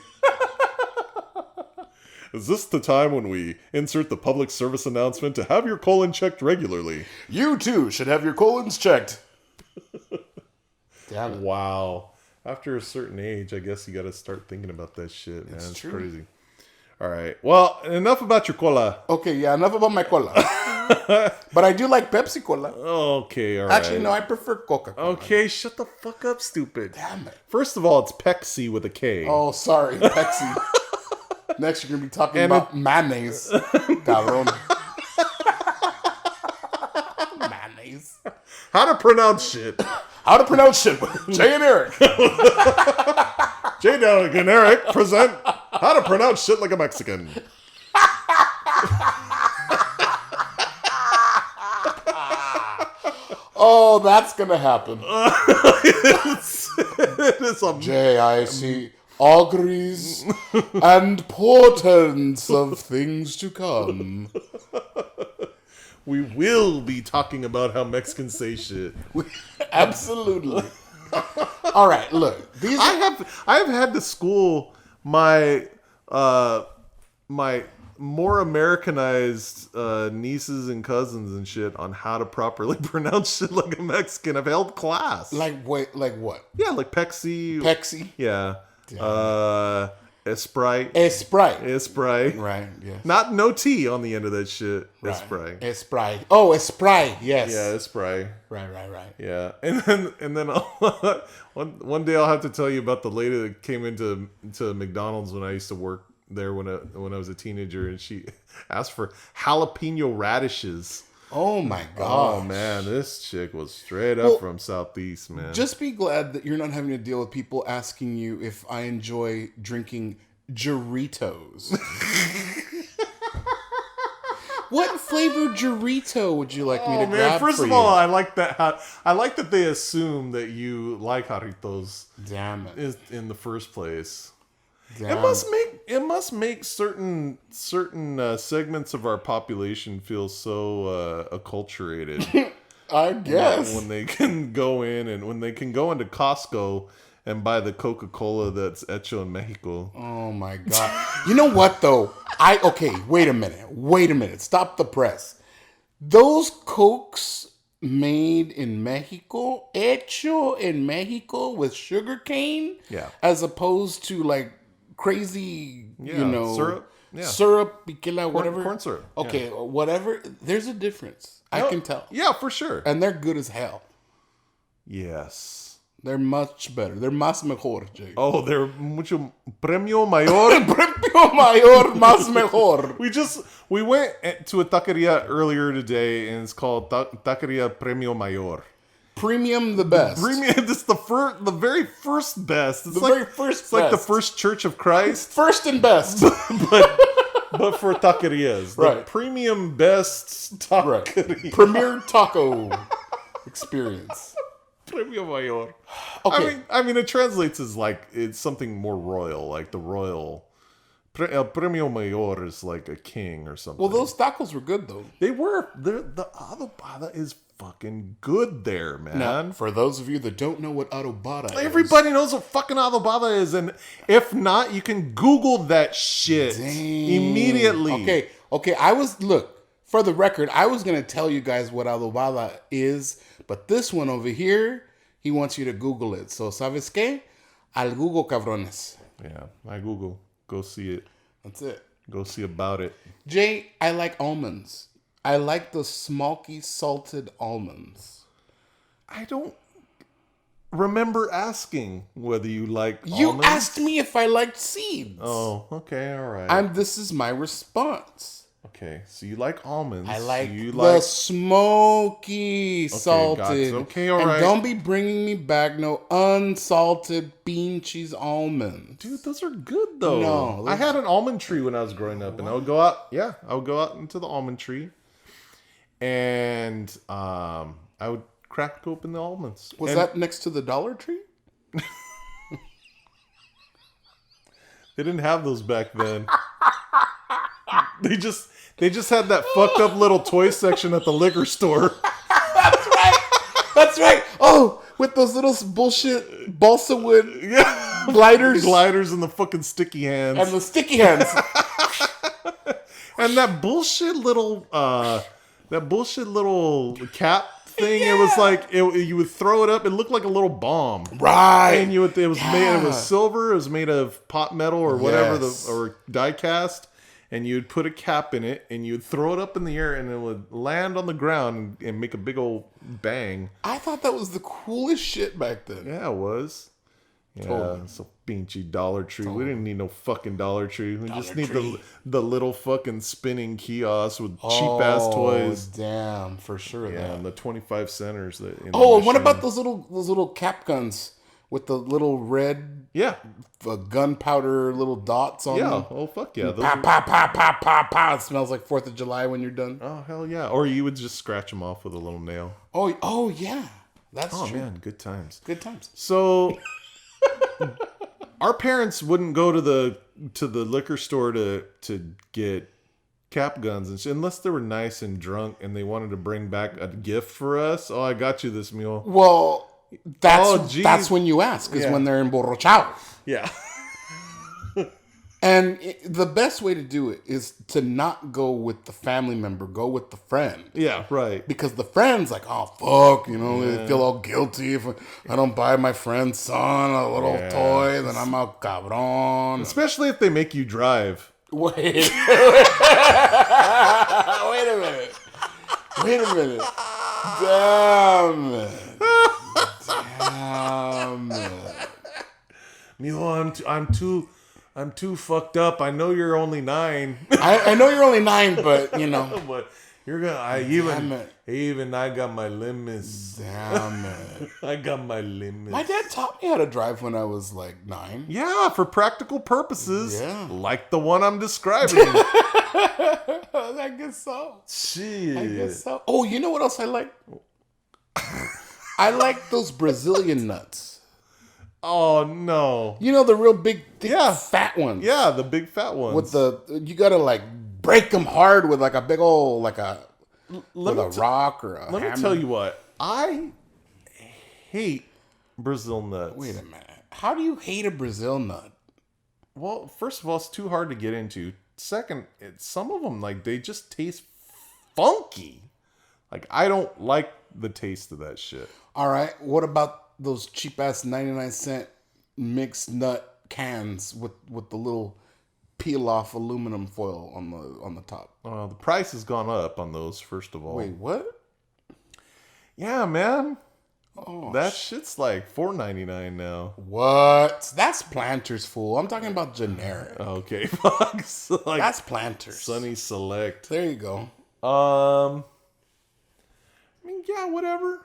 Is this the time when we insert the public service announcement to have your colon checked regularly? You, too, should have your colons checked. Damn it. Wow. After a certain age, I guess you got to start thinking about that shit, man. It's true. Crazy. All right. Well, enough about your cola. Okay, yeah, enough about my cola. But I do like Pepsi Cola. Okay, all right. Actually, no, I prefer Coca-Cola. Okay, shut the fuck up, stupid. Damn it. First of all, it's Pepsi with a K. Oh, sorry, Pepsi. Next, you're going to be talking about mayonnaise. Cabron. Mayonnaise. How to pronounce shit. How to pronounce shit with Jay and Eric. Jaydog and Eric present How to Pronounce Shit Like a Mexican. Oh, that's going to happen. It is a Jay, I see auguries and portents of things to come. We will be talking about how Mexicans say shit. Absolutely. All right, look. I have had to school my my more Americanized nieces and cousins and shit on how to properly pronounce shit like a Mexican. I've held class. Like what? Yeah, like Pepsi. Pepsi. Yeah. Sprite. Sprite. Right, yes. Not no T on the end of that shit. Right. Sprite. Sprite. Oh, Sprite, yes. Yeah, Sprite. Right. Yeah. And then one day I'll have to tell you about the lady that came into McDonald's when I used to work there when I was a teenager, and she asked for jalapeno radishes. Oh my god! Oh man, this chick was straight up from Southeast, man. Just be glad that you're not having to deal with people asking you if I enjoy drinking Doritos. What flavored Dorito would you like me to grab First for of you? all, I like that they assume that you like Jarritos. Damn it! In the first place. Damn. It must make certain segments of our population feel so acculturated. I guess when they can go into Costco and buy the Coca-Cola that's hecho in Mexico. Oh my god! You know what though? Wait a minute. Stop the press. Those Cokes made in Mexico, hecho in Mexico with sugar cane, as opposed to like crazy, syrup, piquela, whatever. Corn syrup. Okay, whatever. There's a difference. I can tell. Yeah, for sure. And they're good as hell. Yes. They're much better. They're más mejor, Jay. Oh, they're mucho premio mayor. Premio mayor, más mejor. We went to a taqueria earlier today, and it's called Taqueria Premio Mayor. Premium the best. Premium, this the very first best. It's like the first Church of Christ. First and best. but for taquerias. Right. The premium best taqueria. Right. Premier taco experience. Premio Mayor. Okay. I mean, it translates as like, it's something more royal, like the royal. El Premio Mayor is like a king or something. Well, those tacos were good though. They were. The adobada is fucking good there, man. Now, for those of you that don't know what adobada is. Everybody knows what fucking adobada is, and if not, you can Google that shit immediately. Okay. For the record, I was going to tell you guys what adobada is, but this one over here, he wants you to Google it. So, ¿sabes qué? Al Google, cabrones. Yeah, I Google. Go see it. That's it. Go see about it. Jay, I like almonds. I like the smoky, salted almonds. I don't remember asking whether you like almonds. You asked me if I liked seeds. Oh, okay, all right. This is my response. Okay, so you like almonds. I like the like smoky, salted. Okay, all right. And don't be bringing me back no unsalted bean cheese almonds. Dude, those are good though. No, I had an almond tree when I was growing up, and I would go out. Yeah, I would go out into the almond tree, and I would crack open the almonds. Was that next to the Dollar Tree? They didn't have those back then. They just had that fucked up little toy section at the liquor store. That's right. Oh, with those little bullshit balsa wood gliders. Gliders and the fucking sticky hands. And the sticky hands. And that bullshit little cap thing. Yeah. It was like you would throw it up. It looked like a little bomb. Right. And it was silver. It was made of pot metal or whatever or die cast. And you'd put a cap in it, and you'd throw it up in the air, and it would land on the ground and make a big old bang. I thought that was the coolest shit back then. Yeah, it was. Yeah, totally. It's a beachy Dollar Tree. Totally. We didn't need no fucking Dollar Tree. We just need the little fucking spinning kiosk with cheap-ass toys. Damn, for sure. Yeah, and the 25 centers. And what about those little cap guns? With the little red, gunpowder little dots on them. Yeah, oh fuck yeah! Pop, pop, pop, pop, pop, pop. It smells like 4th of July when you're done. Oh hell yeah! Or you would just scratch them off with a little nail. Oh yeah, that's true. Oh man, good times. Good times. So, our parents wouldn't go to the liquor store to get cap guns and shit, unless they were nice and drunk and they wanted to bring back a gift for us. Oh, I got you this mule. Well. That's when you ask, is when they're emborrachados. Yeah. And the best way to do it is to not go with the family member, go with the friend. Yeah, right. Because the friend's like, oh, fuck, they feel all guilty if I don't buy my friend's son a little toy, then I'm a cabron. Especially if they make you drive. Wait a minute. Damn it. Mule, I'm too fucked up. I know you're only 9. I know you're only 9, but but you're gonna. I got my limits. Damn it. I got my limits. My dad taught me how to drive when I was like 9. Yeah, for practical purposes. Yeah, like the one I'm describing. I guess so. Shit. I guess so. Oh, you know what else I like? I like those Brazilian nuts. Oh no! You know the real big, thick, fat ones. Yeah, the big fat ones. You gotta like break them hard with like a big old rock or a hammer. Let me tell you what, I hate Brazil nuts. Wait a minute. How do you hate a Brazil nut? Well, first of all, it's too hard to get into. Second, some of them they just taste funky. Like I don't like the taste of that shit. All right. What about those cheap ass 99-cent mixed nut cans with the little peel off aluminum foil on the top? The price has gone up on those. First of all. Wait, what? Yeah, man. Oh, that shit's like $4.99 now. What? That's Planters, fool. I'm talking about generic. Okay, that's Planters. Sunny Select. There you go. I mean, yeah, whatever.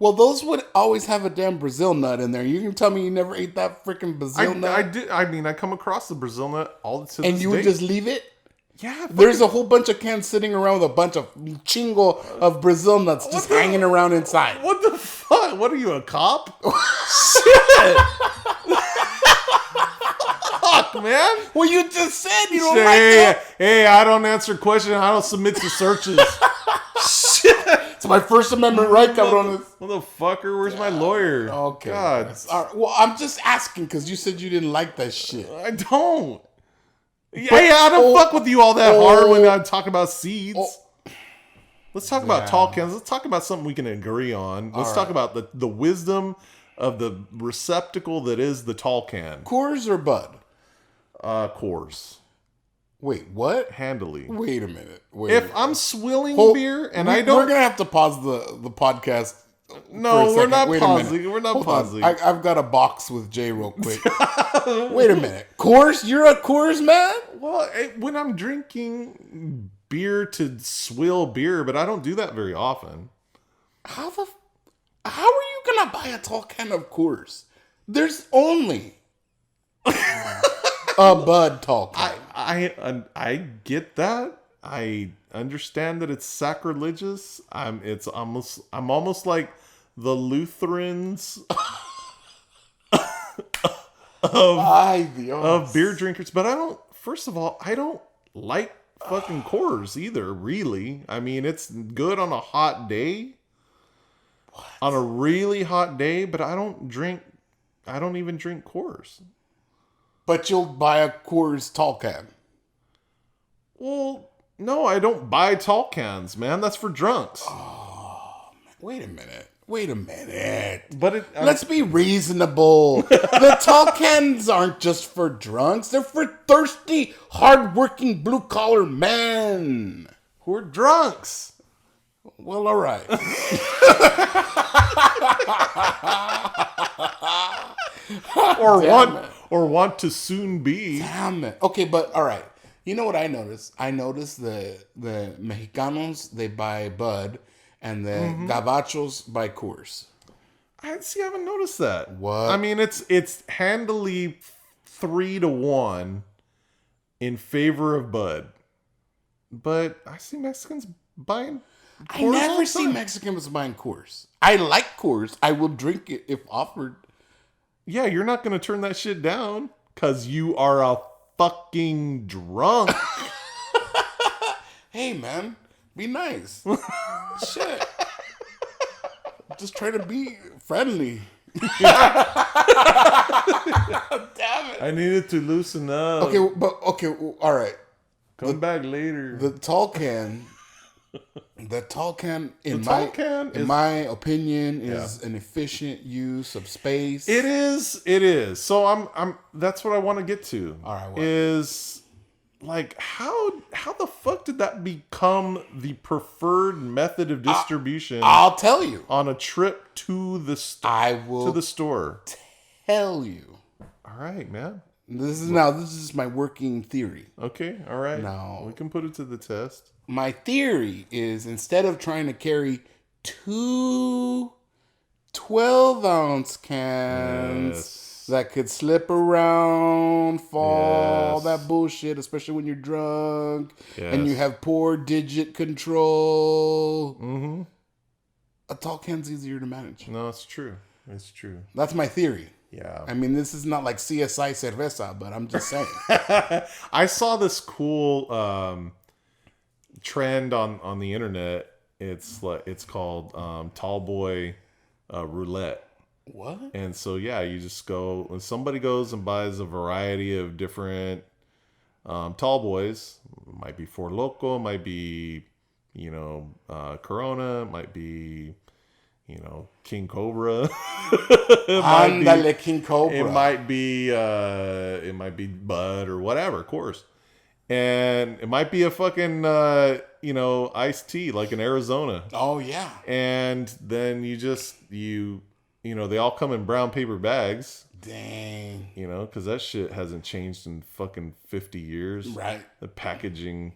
Well, those would always have a damn Brazil nut in there. You can tell me you never ate that freaking Brazil nut? I do. I mean, I come across the Brazil nut all the time. And you would just leave it? Yeah. There's a whole bunch of cans sitting around with a bunch of chingo of Brazil nuts just hanging around inside. What the fuck? What are you, a cop? Shit! Fuck, man. Well, you just said you don't like that. Hey, I don't answer questions. I don't submit to searches. Shit. It's my First Amendment right, cabrones. Motherfucker, where's my lawyer? Okay. God. All right. Well, I'm just asking because you said you didn't like that shit. I don't. I don't fuck with you all that hard when I talk about seeds. Let's talk about tall cans. Let's talk about something we can agree on. Let's talk about the wisdom of the receptacle that is the tall can. Coors or Bud? Coors. Wait, what? Handily. Wait a minute. If I'm swilling beer and I don't... We're going to have to pause the podcast. No, we're not pausing. We're not pausing. I've got a box with Jay real quick. Wait a minute. Coors? You're a Coors man? Well, when I'm drinking beer to swill beer, but I don't do that very often. How are you going to buy a tall can of Coors? There's only... a Bud tall can. I get that. I understand that it's sacrilegious. I'm almost like the Lutherans of beer drinkers. But I don't. First of all, I don't like fucking Coors either. Really, I mean, it's good on a hot day. What? On a really hot day, but I don't even drink Coors. But you'll buy a Coors tall can. Well, no, I don't buy tall cans, man. That's for drunks. Oh, wait a minute. But let's be reasonable. The tall cans aren't just for drunks. They're for thirsty, hardworking, blue-collar men. Who are drunks. Well, all right. or want to soon be. Damn it. Okay, but all right. You know what I noticed? I noticed the Mexicanos, they buy Bud, and the Gabachos buy Coors. I haven't noticed that. What? I mean, it's handily 3-1 in favor of Bud. But I see Mexicans buying Coors. I never see Mexicans buying Coors. I like Coors. I will drink it if offered. Yeah, you're not going to turn that shit down because you are a fucking drunk. Hey, man. Be nice. Shit. Just try to be friendly. Damn it. I needed to loosen up. Okay, all right. Come back later. The tall can... in my opinion, is an efficient use of space. It is. So I'm. That's what I want to get to. All right. Is like how the fuck did that become the preferred method of distribution? I'll tell you. On a trip to the store. Tell you. All right, man. This is my working theory. Okay. All right. Now we can put it to the test. My theory is instead of trying to carry 2 12-ounce cans that could slip around, fall, that bullshit, especially when you're drunk and you have poor digit control. Mm-hmm. A tall can's easier to manage. No, it's true. It's true. That's my theory. Yeah. I mean, this is not like CSI Cerveza, but I'm just saying. I saw this cool... trend on the internet. It's called tall boy roulette. What? And so you just go when somebody goes and buys a variety of different tall boys. Might be Four Loko, might be Corona, might be King Cobra. Ándale, King Cobra. It might be Bud or whatever, of course. And it might be a fucking, iced tea, like in Arizona. Oh, yeah. And then they all come in brown paper bags. Dang. Because that shit hasn't changed in fucking 50 years. Right. The packaging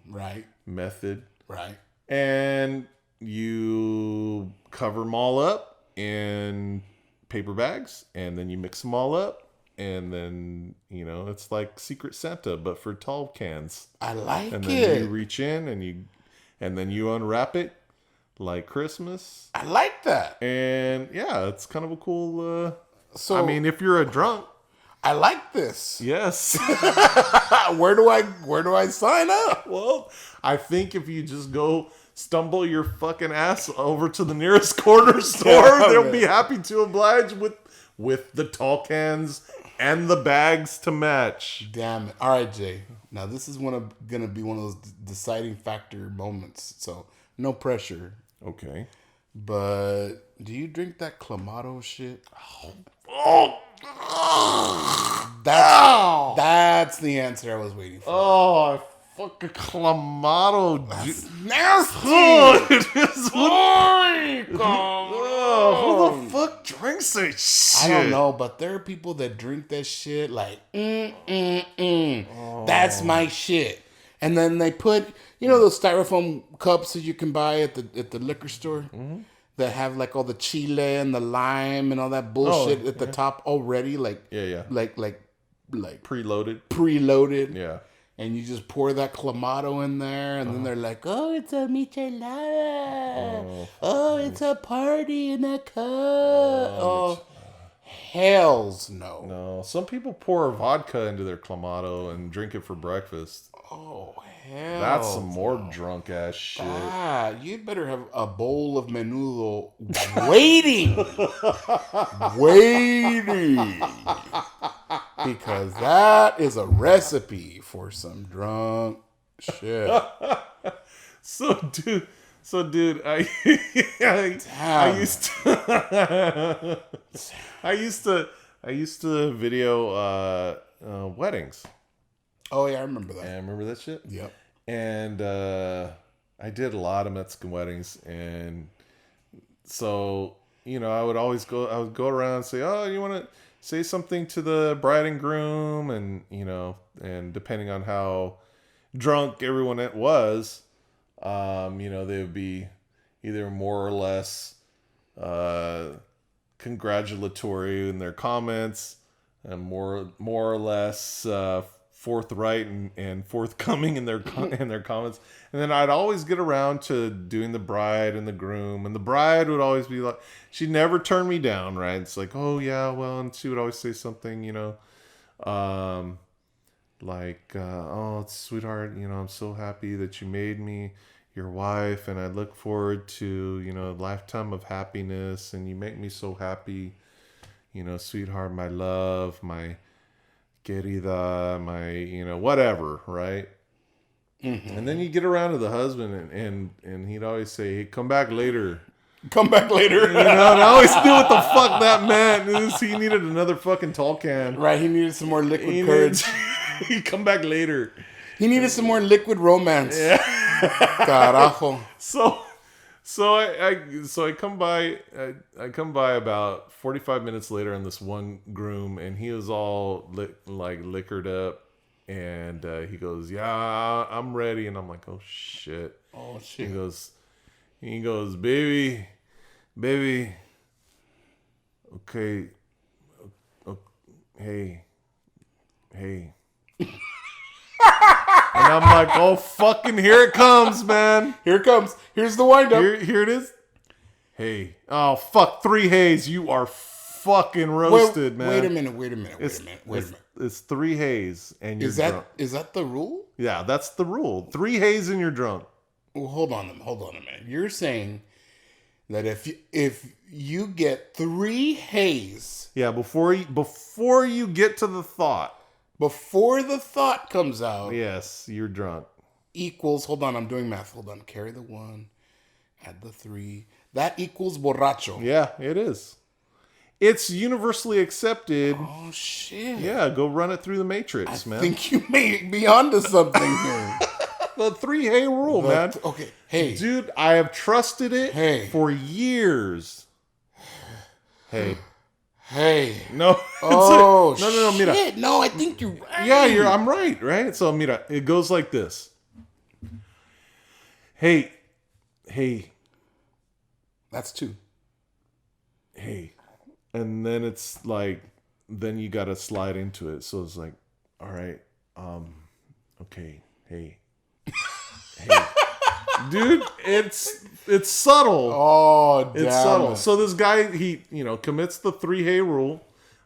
method. Right. And you cover them all up in paper bags, and then you mix them all up. And then, it's like Secret Santa, but for tall cans. I like it. And then you reach in and then you unwrap it like Christmas. I like that. And it's kind of a cool, I mean, if you're a drunk. I like this. Yes. Where do I sign up? Well, I think if you just go stumble your fucking ass over to the nearest corner store. They'll be happy to oblige with the tall cans and the bags to match. Damn it. All right, Jay. Now, this is gonna be one of those deciding factor moments. So, no pressure. Okay. But do you drink that Clamato shit? That's the answer I was waiting for. Oh, fucking Clamato. Nasty. Oh, it is. Who the fuck drinks that shit? I don't know, but there are people that drink that shit like, that's my shit. And then they put, those styrofoam cups that you can buy at the liquor store that have like all the chile and the lime and all that bullshit at the top already, like preloaded. Yeah. And you just pour that Clamato in there, and then they're like, "Oh, it's a michelada. Oh, it's a party in a cup." Oh, hells no. No, some people pour vodka into their Clamato and drink it for breakfast. Oh, hell. That's some more drunk ass shit. You'd better have a bowl of menudo waiting. Because that is a recipe for some drunk shit. So dude, I used to video weddings. Oh yeah, I remember that. Yeah, remember that shit? Yep. And I did a lot of Mexican weddings, and so I would go around and say, "Oh, you want to say something to the bride and groom," and and depending on how drunk everyone was, they would be either more or less congratulatory in their comments, and more or less forthright and forthcoming in their comments. And then I'd always get around to doing the bride and the groom, and the bride would always be like, she'd never turn me down, right? It's like, "Oh yeah, well," and she would always say something, like, "Oh, sweetheart, I'm so happy that you made me your wife, and I look forward to, a lifetime of happiness, and you make me so happy, sweetheart, my love, my querida, my, whatever," right? Mm-hmm. And then you get around to the husband, and he'd always say, "Hey, come back later." Come back later. And I always knew what the fuck that meant. He needed another fucking tall can. Right, he needed some more liquid courage. He'd come back later. He needed some more liquid romance. Yeah. Carajo. So I come by about 45 minutes later on this one groom, and he was all liquored up, and he goes, "Yeah, I'm ready," and I'm like, "Oh shit." Oh shit. He goes, baby, okay, hey. And I'm like, "Oh, fucking here it comes, man. Here it comes. Here's the wind-up. Here it is. Hey. Oh, fuck, 3 hays. You are fucking roasted, man. Wait a minute. It's 3 hays, and you're drunk. Is that the rule? Yeah, that's the rule. 3 hays and you're drunk. Well, hold on a minute. You're saying that if you get 3 hays, yeah, before you get to the thought, before the thought comes out, yes, you're drunk. Equals. Hold on, I'm doing math. Hold on. Carry the 1, add the 3. That equals borracho. Yeah, it is. It's universally accepted. Oh shit. Yeah, go run it through the matrix, man. I think you may be onto something here. The 3 hay rule, man. Okay, hey. Dude, I have trusted it for years. Hey. No. Oh, no, mira. Shit. No, I think you're right. Yeah, I'm right? So, mira, it goes like this. Hey. That's 2. Hey. And then it's like, then you got to slide into it. So it's like, all right, okay, hey. Dude, it's subtle. Oh, damn. It's subtle. So this guy, he, commits the 3 hay rule.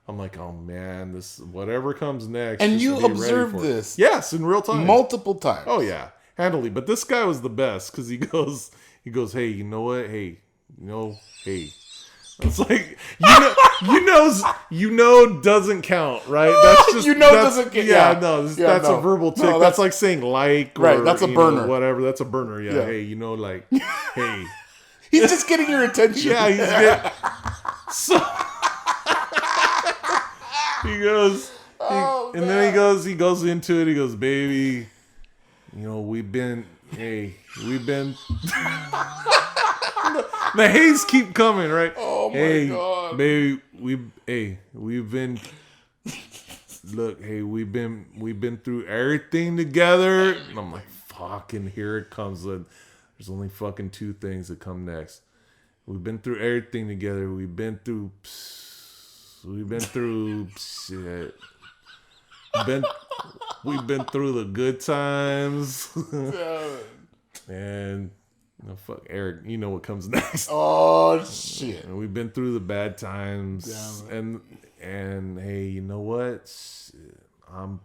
I'm like, oh man, this whatever comes next. And you observed this? Yes, in real time. Multiple times. Oh yeah. handily. But this guy was the best because he goes, hey, you know what? Hey, hey. It's like you know doesn't count, right? That's just doesn't count. Yeah, no, that's a verbal tick. That's like saying like, or, right? That's a burner. Whatever. That's a burner. Yeah. Hey, like, hey. He's just getting your attention. Yeah, he's getting. So he goes, and then he goes into it. He goes, baby, we've been. The haze keep coming, right? Oh my god, baby, we've been. Look, hey, we've been through everything together. And I'm like, fucking, here it comes. There's only fucking two things that come next. We've been through everything together. We've been through shit. We've been through the good times. And fuck, Eric, you know what comes next. Oh shit. And we've been through the bad times. And hey, you know what? I'm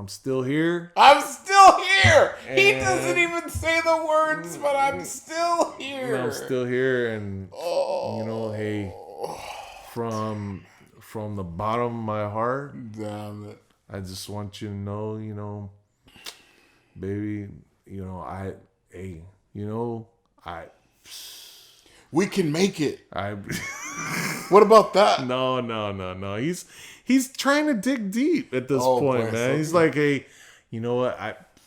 still here. I'm still here. He doesn't even say the words, but I'm still here. I'm still here, and hey, from the bottom of my heart, damn it, I just want you to know, baby, we can make it. What about that? No. He's trying to dig deep at this point, man. He's like, hey, you know what?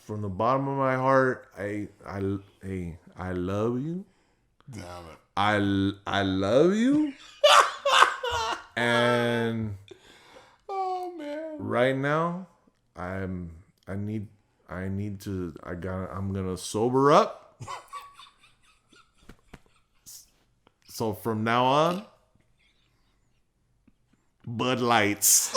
From the bottom of my heart, I love you. Damn it. I love you. And oh man. Right now, I'm gonna sober up. So from now on, Bud Lights.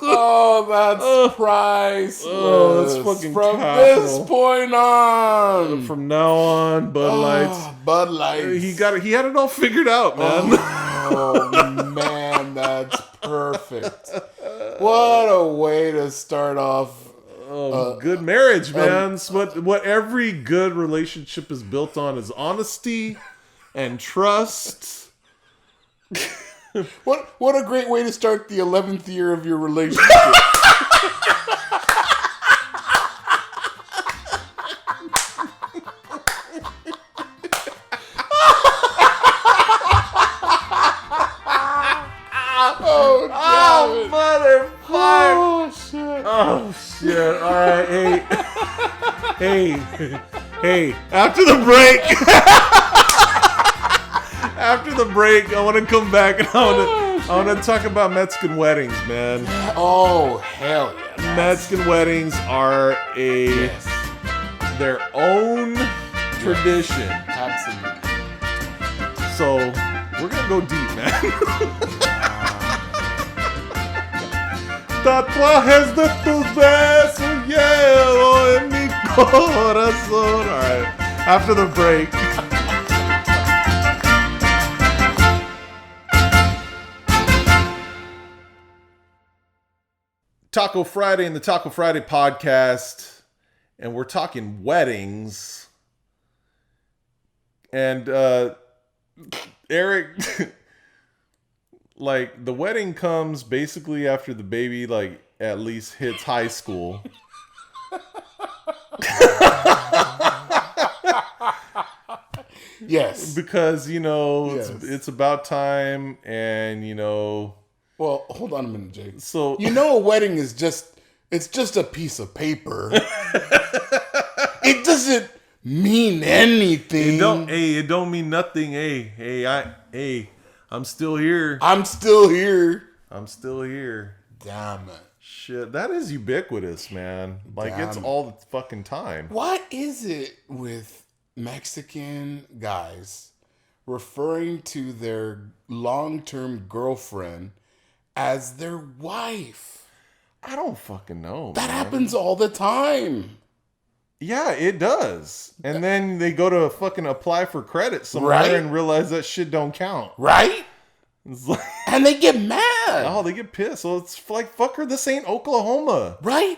Oh, that's priceless. Oh, that's fucking From capital. This point on. From now on, Bud Lights. Bud Lights. He had it all figured out, man. Oh man, that's perfect. What a way to start off. Good marriage, man. It's what every good relationship is built on is honesty and trust. What a great way to start the 11th year of your relationship. Oh, motherfucker. Oh, shit. All right. Hey. After the break, I want to come back and I want to talk about Mexican weddings, man. Oh, hell yeah. Mexican weddings are their own tradition. Absolutely. So, we're going to go deep, man. Tatuajes de tus besos llevo en mi corazón. All right. After the break. Taco Friday and the Taco Friday podcast, and we're talking weddings. And Eric, like, the wedding comes basically after the baby, like, at least hits high school. Yes. Because, it's about time, and, Well, hold on a minute, Jake. So a wedding is just a piece of paper. It doesn't mean anything. It don't mean nothing. I'm still here. I'm still here. Damn it. Shit, that is ubiquitous, man. Like, it's all the fucking time. What is it with Mexican guys referring to their long-term girlfriend as their wife. I don't fucking know. That man. happens all the time. Yeah, it does. And then they go to fucking apply for credit somewhere Right? and realize that shit don't count. Right? It's like, And they get mad. oh, they get pissed. So it's like, fuck her, this ain't Oklahoma. Right?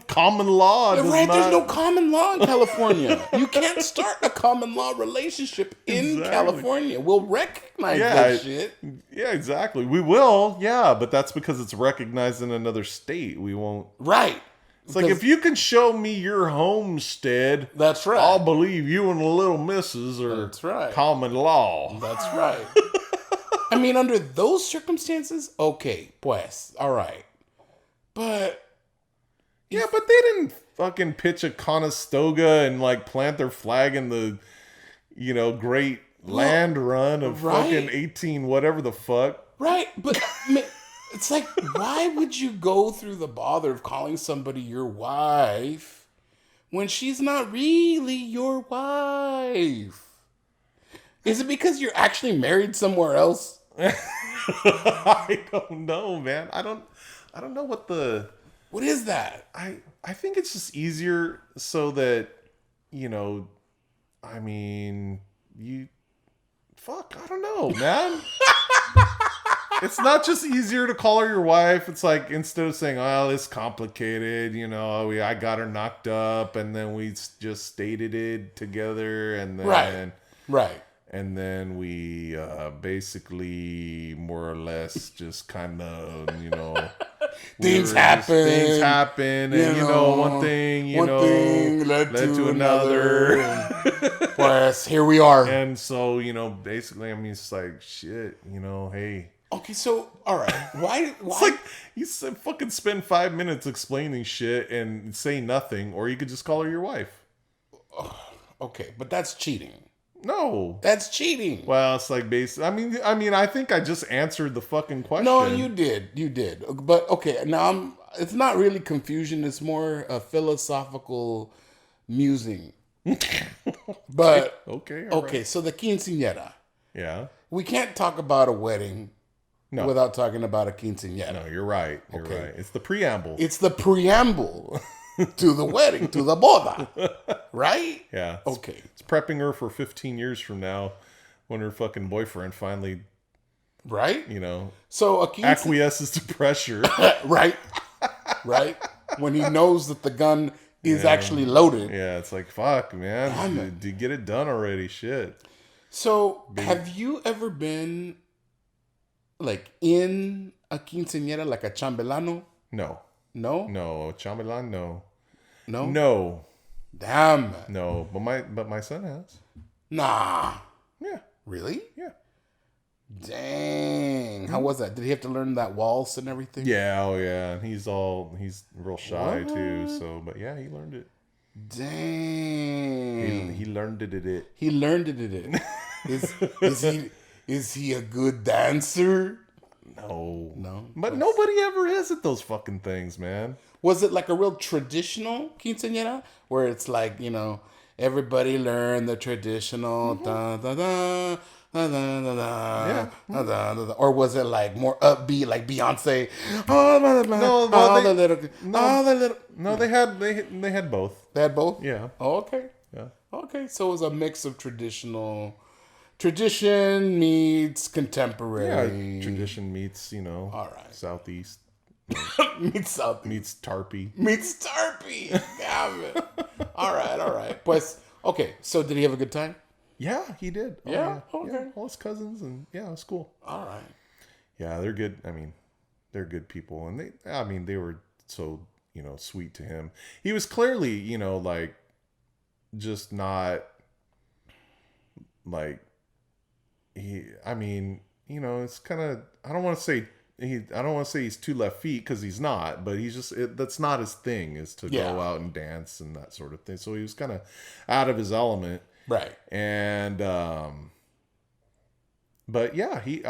Common law. You're does right, not... there's no common law in California. You can't start a common law relationship in California. We'll recognize that shit. Yeah, exactly. We will, yeah, but that's because it's recognized in another state. We won't. Right. It's like, if you can show me your homestead, that's right. I'll believe you and the little missus are that's right. common law. That's right. I mean, under those circumstances, okay, pues, all right. But... yeah, but they didn't fucking pitch a Conestoga and, like, plant their flag in the, great land run of fucking 18 whatever the fuck. Right, but... it's like, why would you go through the bother of calling somebody your wife when she's not really your wife? Is it because you're actually married somewhere else? I don't know, man. I don't know what is that? I think it's just easier so that, I don't know, man. It's not just easier to call her your wife. It's like, instead of saying, oh, it's complicated, I got her knocked up and then we just stated it together and then... Right. And then we basically more or less just kind of, things happen. And, one thing led to another. Plus, here we are. And so, basically, it's like, shit, hey. Okay, so, all right. Why? It's like, you fucking spend 5 minutes explaining shit and say nothing, or you could just call her your wife. Okay, but that's cheating. No, that's cheating. Well, it's like I think I just answered the fucking question. No, you did. But okay, now it's not really confusion. It's more a philosophical musing. But okay. So the quinceañera. Yeah. We can't talk about a wedding without talking about a quinceañera. No, you're right. You're right. It's the preamble. It's the preamble to the wedding, to the boda. Right? Yeah. Okay. It's prepping her for 15 years from now when her fucking boyfriend finally, right? So acquiesces to pressure. Right. When he knows that the gun is actually loaded. Yeah, it's like, fuck, man. Do get it done already. Shit. So, have you ever been, like, in a quinceañera, like a chambelano? No. No? No. Chambelán, no. No? No. Damn. No. But my son has. Nah. Yeah. Really? Yeah. Dang. How was that? Did he have to learn that waltz and everything? Yeah. Oh, yeah. He's real shy, too. So, but yeah, he learned it. Dang. He learned it. He learned it. Is he a good dancer? No. But nobody ever is at those fucking things, man. Was it like a real traditional quinceañera? Where it's like, everybody learn the traditional da da da da da da da da da da, or was it like more upbeat, like Beyonce? No, they had both. They had both? Yeah. Oh, okay. Yeah. Okay, so it was a mix of tradition meets contemporary. Yeah, tradition meets, all right. Southeast. meets Southeast. Meets Tarpey. Meets Tarpey. Damn it. All right. Pues, okay, so did he have a good time? Yeah, he did. Yeah? Okay. Yeah, all his cousins, and yeah, it was cool. All right. Yeah, they're good. They're good people. And they were so, sweet to him. He was clearly, like, just not, like, it's kind of, I don't want to say he's too left feet, because he's not, but he's just, that's not his thing, is to go out and dance and that sort of thing. So he was kind of out of his element. Right. And, but yeah, he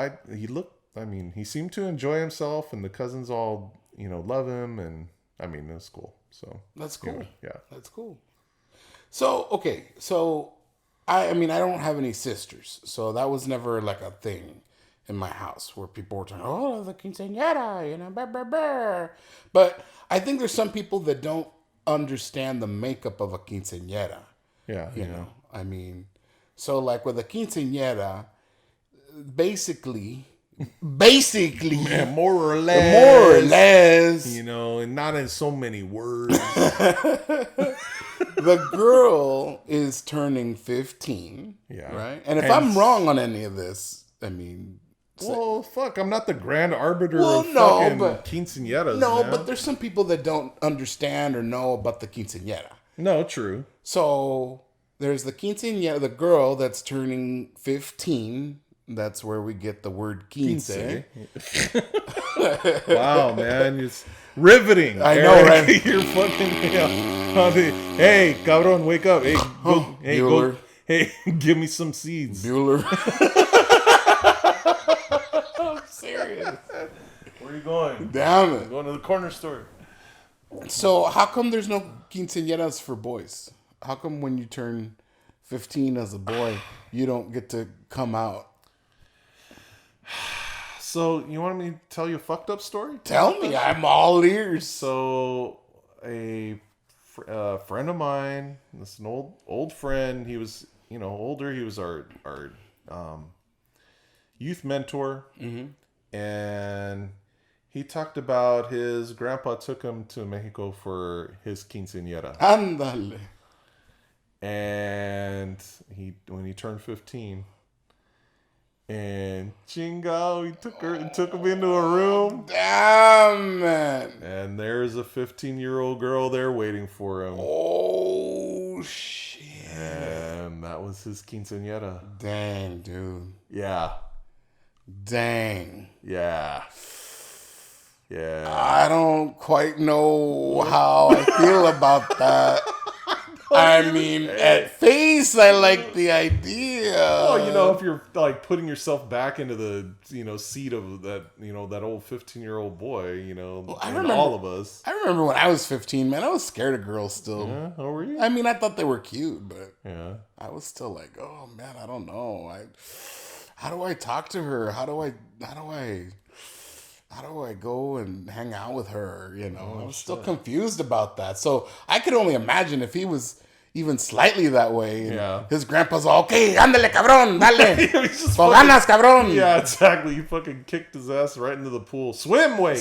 seemed to enjoy himself, and the cousins all, love him, and it was cool. So that's cool. Yeah. That's cool. So, okay. So I mean, I don't have any sisters, so that was never like a thing in my house where people were talking, oh, the quinceañera, you know, blah, blah, blah. But I think there's some people that don't understand the makeup of a quinceañera. Yeah. You know, I mean, so like with a quinceañera, basically, Man, more or less, you know, and not in so many words. the girl is turning 15, Yeah. right? And if I'm wrong on any of this, I mean, well, fuck, I'm not the grand arbiter well, of no, fucking but, quinceañeras. no, man. but there's some people that don't understand or know about the quinceañera. No, true. So there's the quinceañera, the girl that's turning 15. That's where we get the word quince. Wow, man, it's riveting. I know, right? You're fucking. Hey, cabron, wake up. Hey, go. Hey, Bueller. go. Hey, give me some seeds. Bueller. I'm serious. Where are you going? Damn it. I'm going to the corner store. So how come there's no quinceañeras for boys? How come when you turn 15 as a boy, you don't get to come out? So you want me to tell you a fucked up story? Tell me, I'm all ears. So a friend of mine, this an old friend. He was older. He was our youth mentor, and he talked about his grandpa took him to Mexico for his quinceañera. Ándale. And when he turned 15, and chingao, he took him into a room. Damn, man. And there's a 15-year-old girl there waiting for him. Oh, shit. And that was his quinceañera. Dang, dude. Yeah. Dang. Yeah. Yeah. I don't quite know how I feel about that. I mean, at face, I like the idea. Well, if you're like putting yourself back into the, seat of that, that old 15-year-old boy, I remember, all of us. I remember when I was 15, man, I was scared of girls still. Yeah, how were you? I mean, I thought they were cute, but yeah, I was still like, oh man, I don't know. How do I talk to her? How do I go and hang out with her? I was still confused about that. So I could only imagine if he was even slightly that way. Yeah. His grandpa's all, okay, ándale, cabrón, dale. Con ganas, cabrón. Yeah, exactly. You fucking kicked his ass right into the pool. Swim way.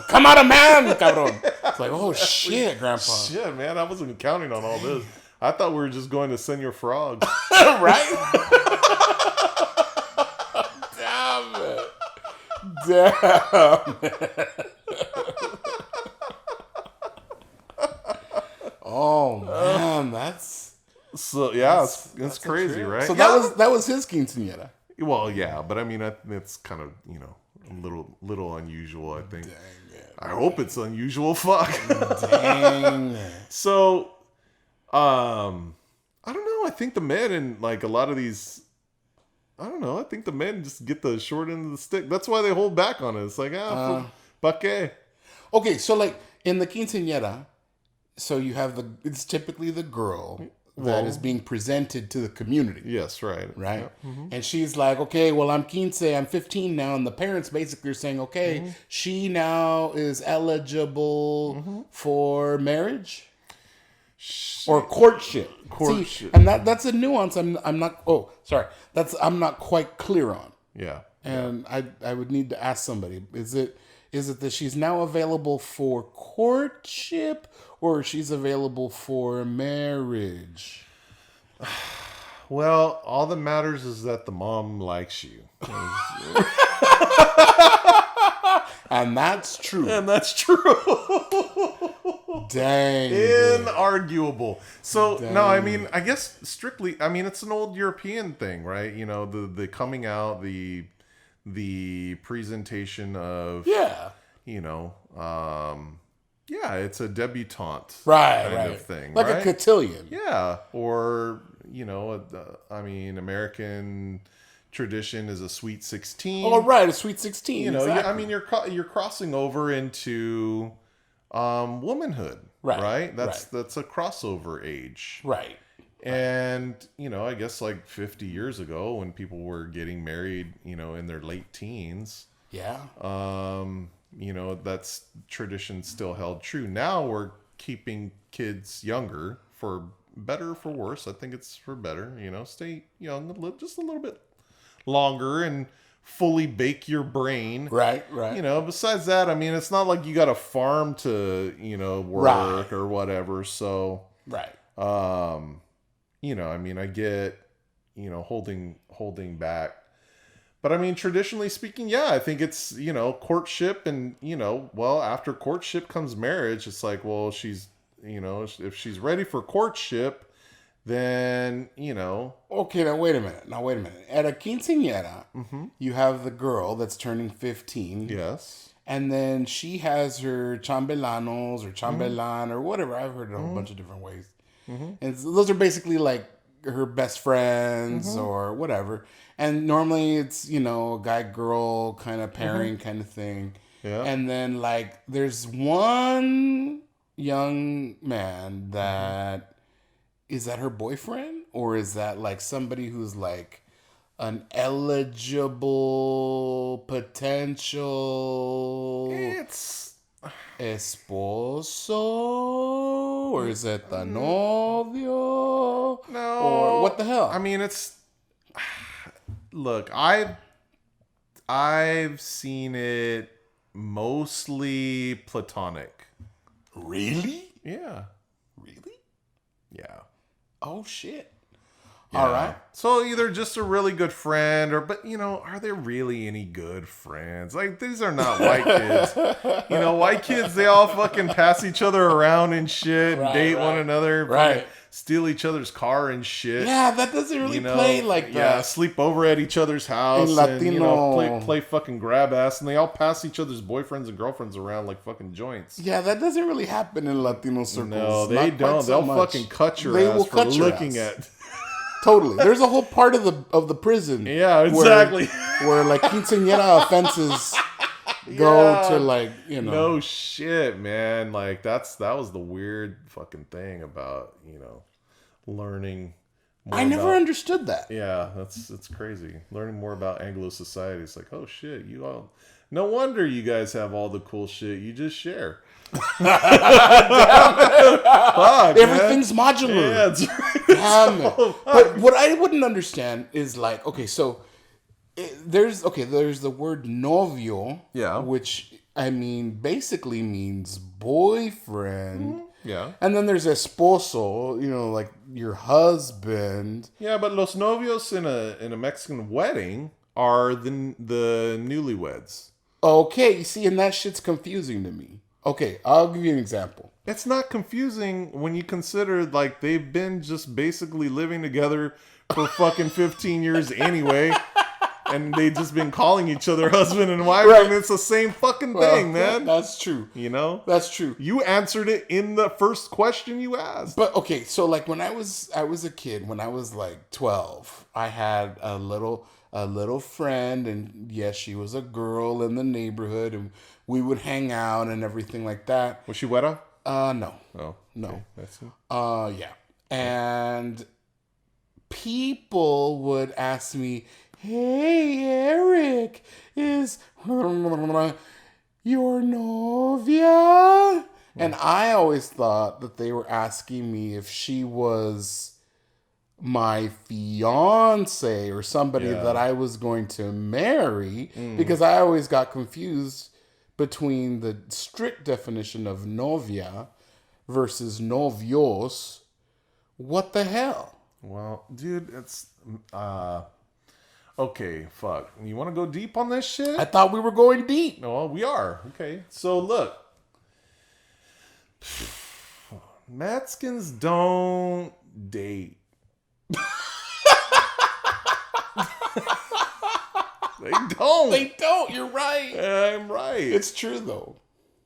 Come out a man, cabrón. It's like, oh shit, grandpa. Shit, man, I wasn't counting on all this. I thought we were just going to Senor Frogs. Right? Damn it. Oh man, that's so yeah, it's crazy, right? So yeah. that was his quinceañera. Well, yeah, but I mean it's kind of a little unusual. I think. Dang it, I hope it's unusual. Fuck. Dang. So, I don't know. I think the men and like a lot of these. I don't know. I think the men just get the short end of the stick. That's why they hold back on it. It's like, pa qué? Okay, so like in the quinceañera, so you have it's typically the girl that is being presented to the community. Yes, right. Right? Yep. Mm-hmm. And she's like, okay, well, I'm 15 now. And the parents basically are saying, okay, she now is eligible for marriage. Or courtship. See, and that's a nuance I'm not quite clear on. Yeah. And I would need to ask somebody, is it that she's now available for courtship or she's available for marriage? Well, all that matters is that the mom likes you. And that's true. Dang. Inarguable. So, Dang. no, I mean, I guess strictly, I mean, it's an old European thing, right? The coming out, the presentation of, it's a debutante kind of thing. Like right? a cotillion. Yeah. Or, American tradition is a sweet 16. Oh, right, a sweet 16. Exactly. I mean, you're crossing over into womanhood, right? That's a crossover age, right? And, I guess like 50 years ago when people were getting married, in their late teens. Yeah. That's tradition still held true. Now we're keeping kids younger for better or for worse. I think it's for better, stay young just a little bit longer and fully bake your brain. Right. Besides that, I mean, it's not like you got a farm to, work or whatever. So, right. I mean, I get, holding back. But I mean, traditionally speaking, yeah, I think it's, courtship and, after courtship comes marriage. It's like, well, she's, if she's ready for courtship, then, Okay, now wait a minute. At a quinceañera, you have the girl that's turning 15. Yes. And then she has her chambelanos or chambelan or whatever. I've heard it a whole bunch of different ways. And those are basically like her best friends or whatever. And normally it's, a guy-girl kind of pairing kind of thing. Yeah. And then like there's one young man that is that her boyfriend, or is that like somebody who's like an eligible potential esposo, or is it the novio? No. Or what the hell? I mean, look, I've seen it mostly platonic. Really? Yeah. Really? Yeah. Oh shit. Yeah. All right. So either just a really good friend but are they really any good friends? Like, these are not white kids. White kids, they all fucking pass each other around and shit, date one another, steal each other's car and shit. Yeah, that doesn't really play like that. Yeah, sleep over at each other's house in Latino, and, play fucking grab ass, and they all pass each other's boyfriends and girlfriends around like fucking joints. Yeah, that doesn't really happen in Latino circles. No, they don't. They'll fucking cut your ass for looking at. Totally. There's a whole part of the prison. Yeah, exactly. Where like quinceañera offenses go to like, No shit, man. Like that was the weird fucking thing about, learning more I never understood that. Yeah, it's crazy. Learning more about Anglo society. It's like, oh shit, no wonder you guys have all the cool shit. You just share. Fuck, everything's modular. Yeah, Damn it. But what I wouldn't understand is like, okay, so there's the word novio, which I mean basically means boyfriend. Yeah. And then there's esposo, like your husband. Yeah, but los novios in a Mexican wedding are the newlyweds. Okay, you see, and that shit's confusing to me. Okay, I'll give you an example. It's not confusing when you consider, like, they've been just basically living together for fucking 15 years anyway. And they just been calling each other husband and wife. Right. And it's the same fucking thing, man. That's true. That's true. You answered it in the first question you asked. But, okay, so, like, when I was a kid, when I was, like, 12, I had a little friend, and yes, she was a girl in the neighborhood, and we would hang out and everything like that. Was she güera? No. Oh, no. Okay. That's it. Yeah. And people would ask me, "Hey, Eric, is your novia?" And I always thought that they were asking me if she was my fiance or somebody that I was going to marry, because I always got confused between the strict definition of novia versus novios. What the hell? Well, dude, it's okay, fuck. You want to go deep on this shit? I thought we were going deep. No, we are. Okay. So look. Mexicans don't date. They don't. They don't. You're right. I'm right. It's true, though.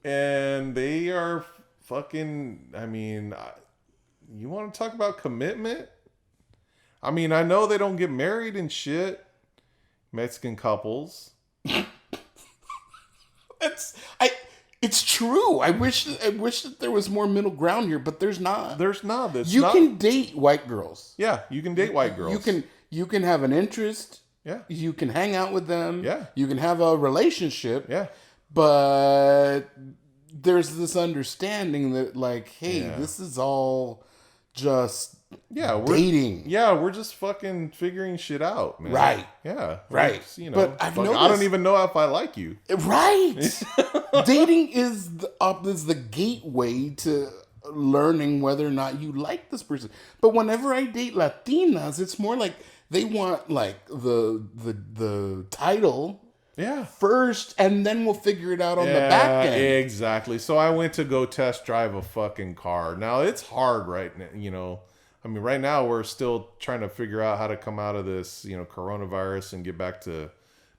And they are fucking, I mean, you want to talk about commitment? I mean, I know they don't get married and shit. Mexican couples. It's true. I wish that there was more middle ground here, but there's not. There's not. You can date white girls. Yeah, you can date white girls. You can have an interest. Yeah. You can hang out with them. Yeah. You can have a relationship. Yeah. But there's this understanding that, like, hey, this is all just dating. We're just fucking figuring shit out, man. Right. Yeah. Right. But I've noticed, I don't even know if I like you. Right. Dating is the gateway to learning whether or not you like this person. But whenever I date Latinas, it's more like they want like the title first, and then we'll figure it out on the back end. Exactly. So I went to go test drive a fucking car. Now it's hard right now, I mean, right now we're still trying to figure out how to come out of this, coronavirus and get back to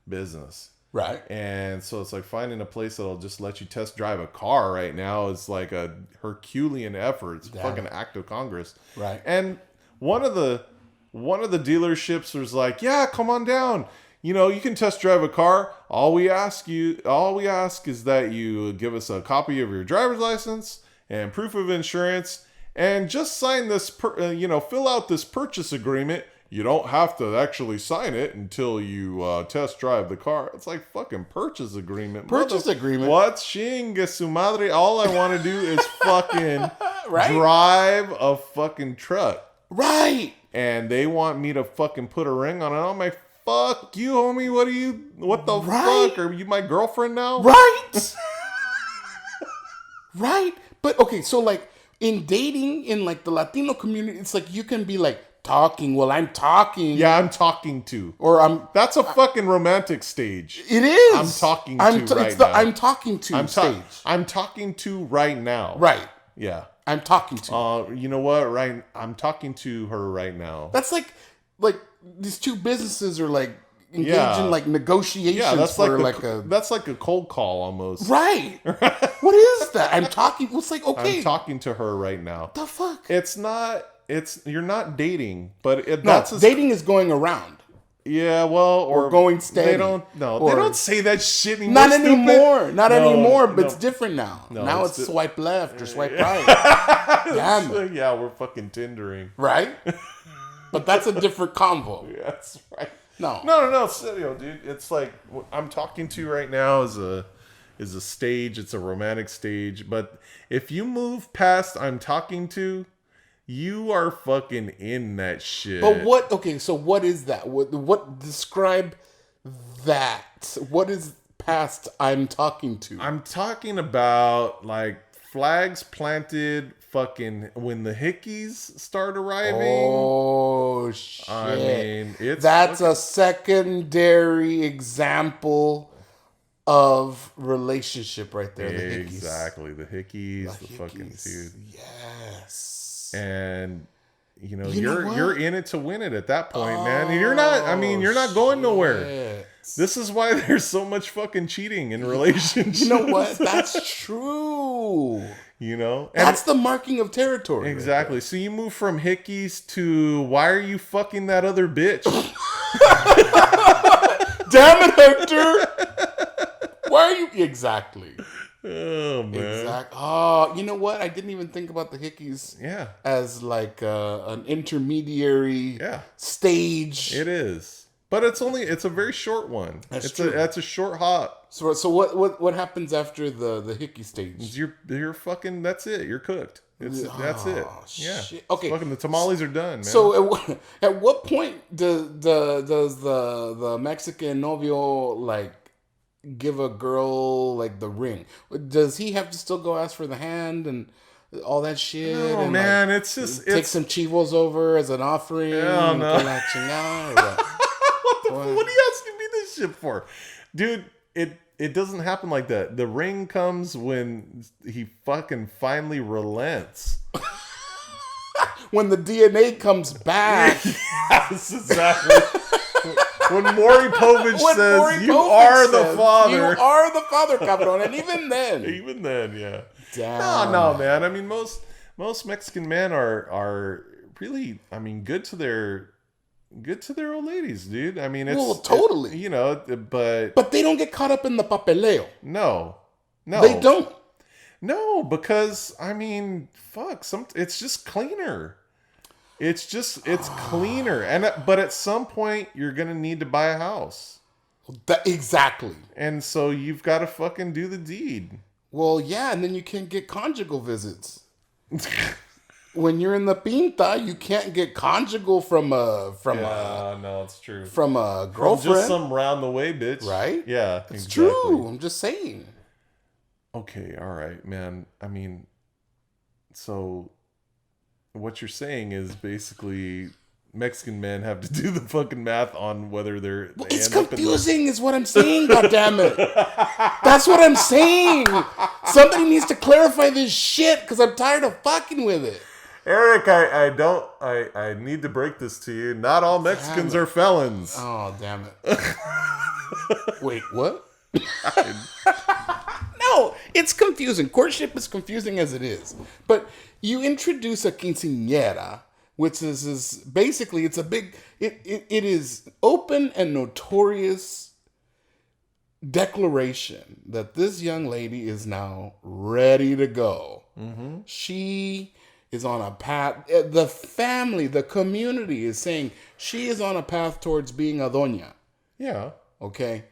business. Right. And so it's like finding a place that'll just let you test drive a car right now is like a Herculean effort. It's a fucking act of Congress. Right. And one of the dealerships was like, yeah, come on down. You can test drive a car. All we ask is that you give us a copy of your driver's license and proof of insurance and just sign this, fill out this purchase agreement. You don't have to actually sign it until you test drive the car. It's like fucking purchase agreement. Purchase agreement. What? Chingue su madre. All I want to do is fucking drive a fucking truck. Right. And they want me to fucking put a ring on it. I'm like, fuck you, homie. What the fuck? Are you my girlfriend now? Right. Right. But okay, so like in dating, in like the Latino community, it's like you can be like talking. Well, I'm talking. Yeah, I'm talking to. Or That's a fucking romantic stage. It is. I'm talking to right now. I'm talking to stage. I'm talking to right now. Right. Yeah. I'm talking to. You know what? Right. I'm talking to her right now. That's like these two businesses are like engaged in like negotiations. Yeah, that's that's like a cold call almost. Right. What is that? I'm talking. It's like, okay. I'm talking to her right now. The fuck? It's not. You're not dating, but dating is going around. Yeah, well, or going steady. They don't say that shit anymore. Not anymore. But it's different now. Now it's swipe left or swipe right. Damn it. Yeah, we're fucking Tindering. Right? But that's a different convo. Yeah, that's right. No. Serio, dude. It's like I'm talking to right now is a stage. It's a romantic stage. But if you move past I'm talking to, you are fucking in that shit. But what? Okay, so what is that? What describe that? What is past I'm talking to? I'm talking about like flags planted. Fucking when the hickeys start arriving. Oh shit! I mean, that's a secondary example of relationship right there. The hickeys. Exactly, the hickeys, the fucking dude. Yes. And you're in it to win it at that point, man. And you're not. I mean, you're not going nowhere. This is why there's so much fucking cheating in relationships. You know what? That's true. And that's the marking of territory. Exactly. Right, so you move from hickeys to why are you fucking that other bitch? Damn it, Hector. Why are you exactly? Oh man. Exactly. Oh, you know what? I didn't even think about the hickeys. Yeah. As like an intermediary stage. It is. But it's a very short one. That's a short hop. So what happens after the hickey stage? You're fucking. That's it. You're cooked. That's it. Yeah. Shit. Okay. Fucking the tamales are done, man. So at what point does the Mexican novio like give a girl like the ring? Does he have to still go ask for the hand and all that shit? No, and man. It's just take some chivos over as an offering. Hell no. What are you asking me this shit for? Dude, it doesn't happen like that. The ring comes when he fucking finally relents. When the DNA comes back. Yes, exactly. When Maury Povich says, you are the father. You are the father, cabron. And even then. Even then, yeah. Damn. No, man. I mean, most Mexican men are really, I mean, good to their old ladies, dude. I mean, it's totally. but they don't get caught up in the papeleo. No, No. They don't. No, because, I mean, fuck, it's just cleaner. It's cleaner. But at some point, you're going to need to buy a house. Exactly. And so you've got to fucking do the deed. Well, yeah, and then you can't get conjugal visits. When you're in the pinta, you can't get conjugal from a no, it's true. From a girlfriend. Just some round the way bitch. Right? Yeah, it's exactly. true. I'm just saying. Okay, all right, man. I mean, so what you're saying is basically Mexican men have to do the fucking math on whether they're... Well, it's confusing is what I'm saying, goddammit. That's what I'm saying. Somebody needs to clarify this shit because I'm tired of fucking with it. Eric, I need to break this to you. Not all Mexicans are felons. Oh, damn it. Wait, what? No, it's confusing. Courtship is confusing as it is. But you introduce a quinceañera, which is basically, it's a big, it is open and notorious declaration that this young lady is now ready to go. Mm-hmm. She is on a path. The family, the community is saying she is on a path towards being a doña. Yeah. Okay.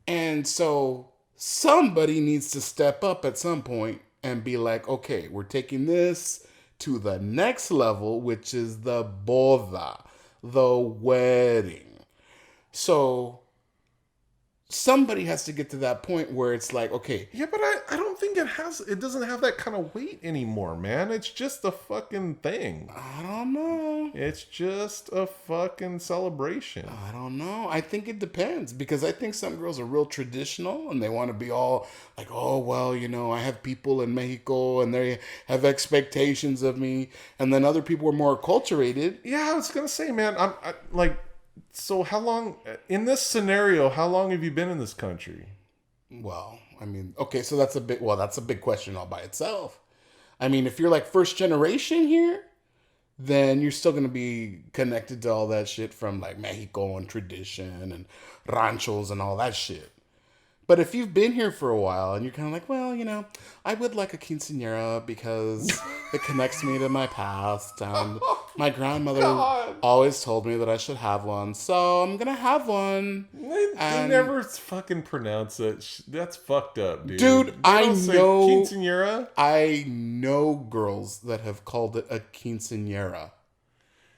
And so somebody needs to step up at some point and be like, okay, we're taking this to the next level, which is the boda, the wedding. So somebody has to get to that point where it's like, okay. Yeah, but I don't think it doesn't have that kind of weight anymore, man. It's just a fucking thing. I don't know. It's just a fucking celebration. I don't know. I think it depends because I think some girls are real traditional and they want to be all like, oh, well, you know, I have people in Mexico and they have expectations of me. And then other people are more acculturated. Yeah, I was going to say, man, I like... So how long, in this scenario, how long have you been in this country? Well, I mean, okay, so that's a big question all by itself. I mean, if you're like first generation here, then you're still going to be connected to all that shit from like Mexico and tradition and ranchos and all that shit. But if you've been here for a while and you're kind of like, well, you know, I would like a quinceañera because it connects me to my past. And my grandmother always told me that I should have one. So I'm going to have one. They never fucking pronounce it. That's fucked up, dude. Dude, I know. Quinceañera? I know girls that have called it a quinceañera.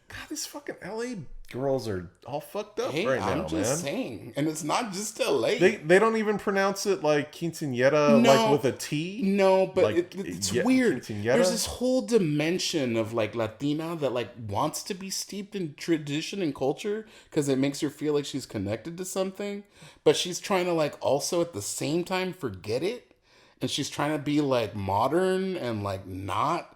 God, these fucking LA girls are all fucked up right now, I'm just saying. And it's not just LA. They don't even pronounce it like quinceañera, like with a T. No, but like, it's weird. There's this whole dimension of like Latina that like wants to be steeped in tradition and culture because it makes her feel like she's connected to something. But she's trying to like also at the same time forget it. And she's trying to be like modern and like not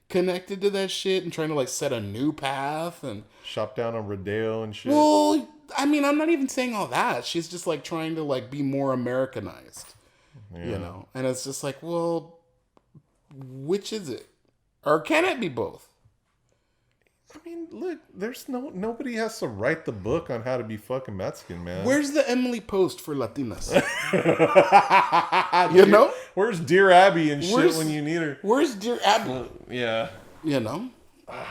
connected to that shit and trying to like set a new path and shop down on Rodeo and shit. Well, I mean, I'm not even saying all that. She's just like trying to like be more Americanized, you know? And it's just like, well, which is it? Or can it be both? I mean, look, there's nobody has to write the book on how to be fucking Mexican, man. Where's the Emily Post for Latinas? You know? Where's Dear Abby and shit when you need her? Where's Dear Abby? Yeah. You know? Oh,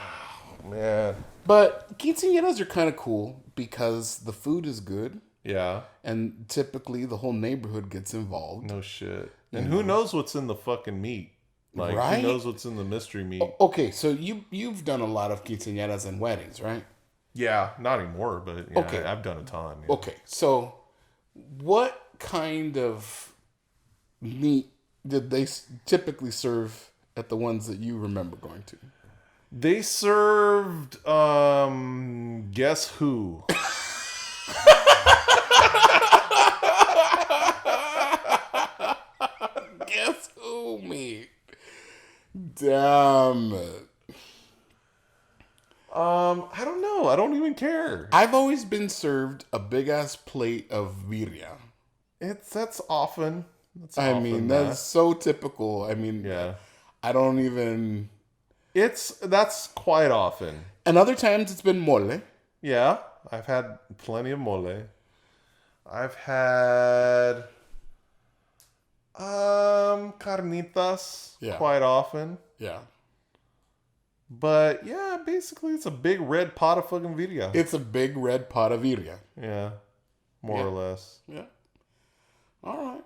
man. But quinceañeras are kind of cool because the food is good. Yeah. And typically the whole neighborhood gets involved. No shit. And who knows what's in the fucking meat? Like, right? Who knows what's in the mystery meat? Okay, so you've done a lot of quinceañeras and weddings, right? Yeah, not anymore, but yeah, okay. I've done a ton. Yeah. Okay, so what kind of meat did they typically serve at the ones that you remember going to? They served, guess who? Guess who meat? Damn it. I don't know. I don't even care. I've always been served a big ass plate of birria. That's often. That's so typical. I mean, yeah. I don't even. That's quite often. And other times it's been mole. Yeah, I've had plenty of mole. I've had. Carnitas. Yeah. Quite often. Yeah. But yeah, basically it's a big red pot of fucking birria. It's a big red pot of birria. Yeah. More or less. Yeah. All right.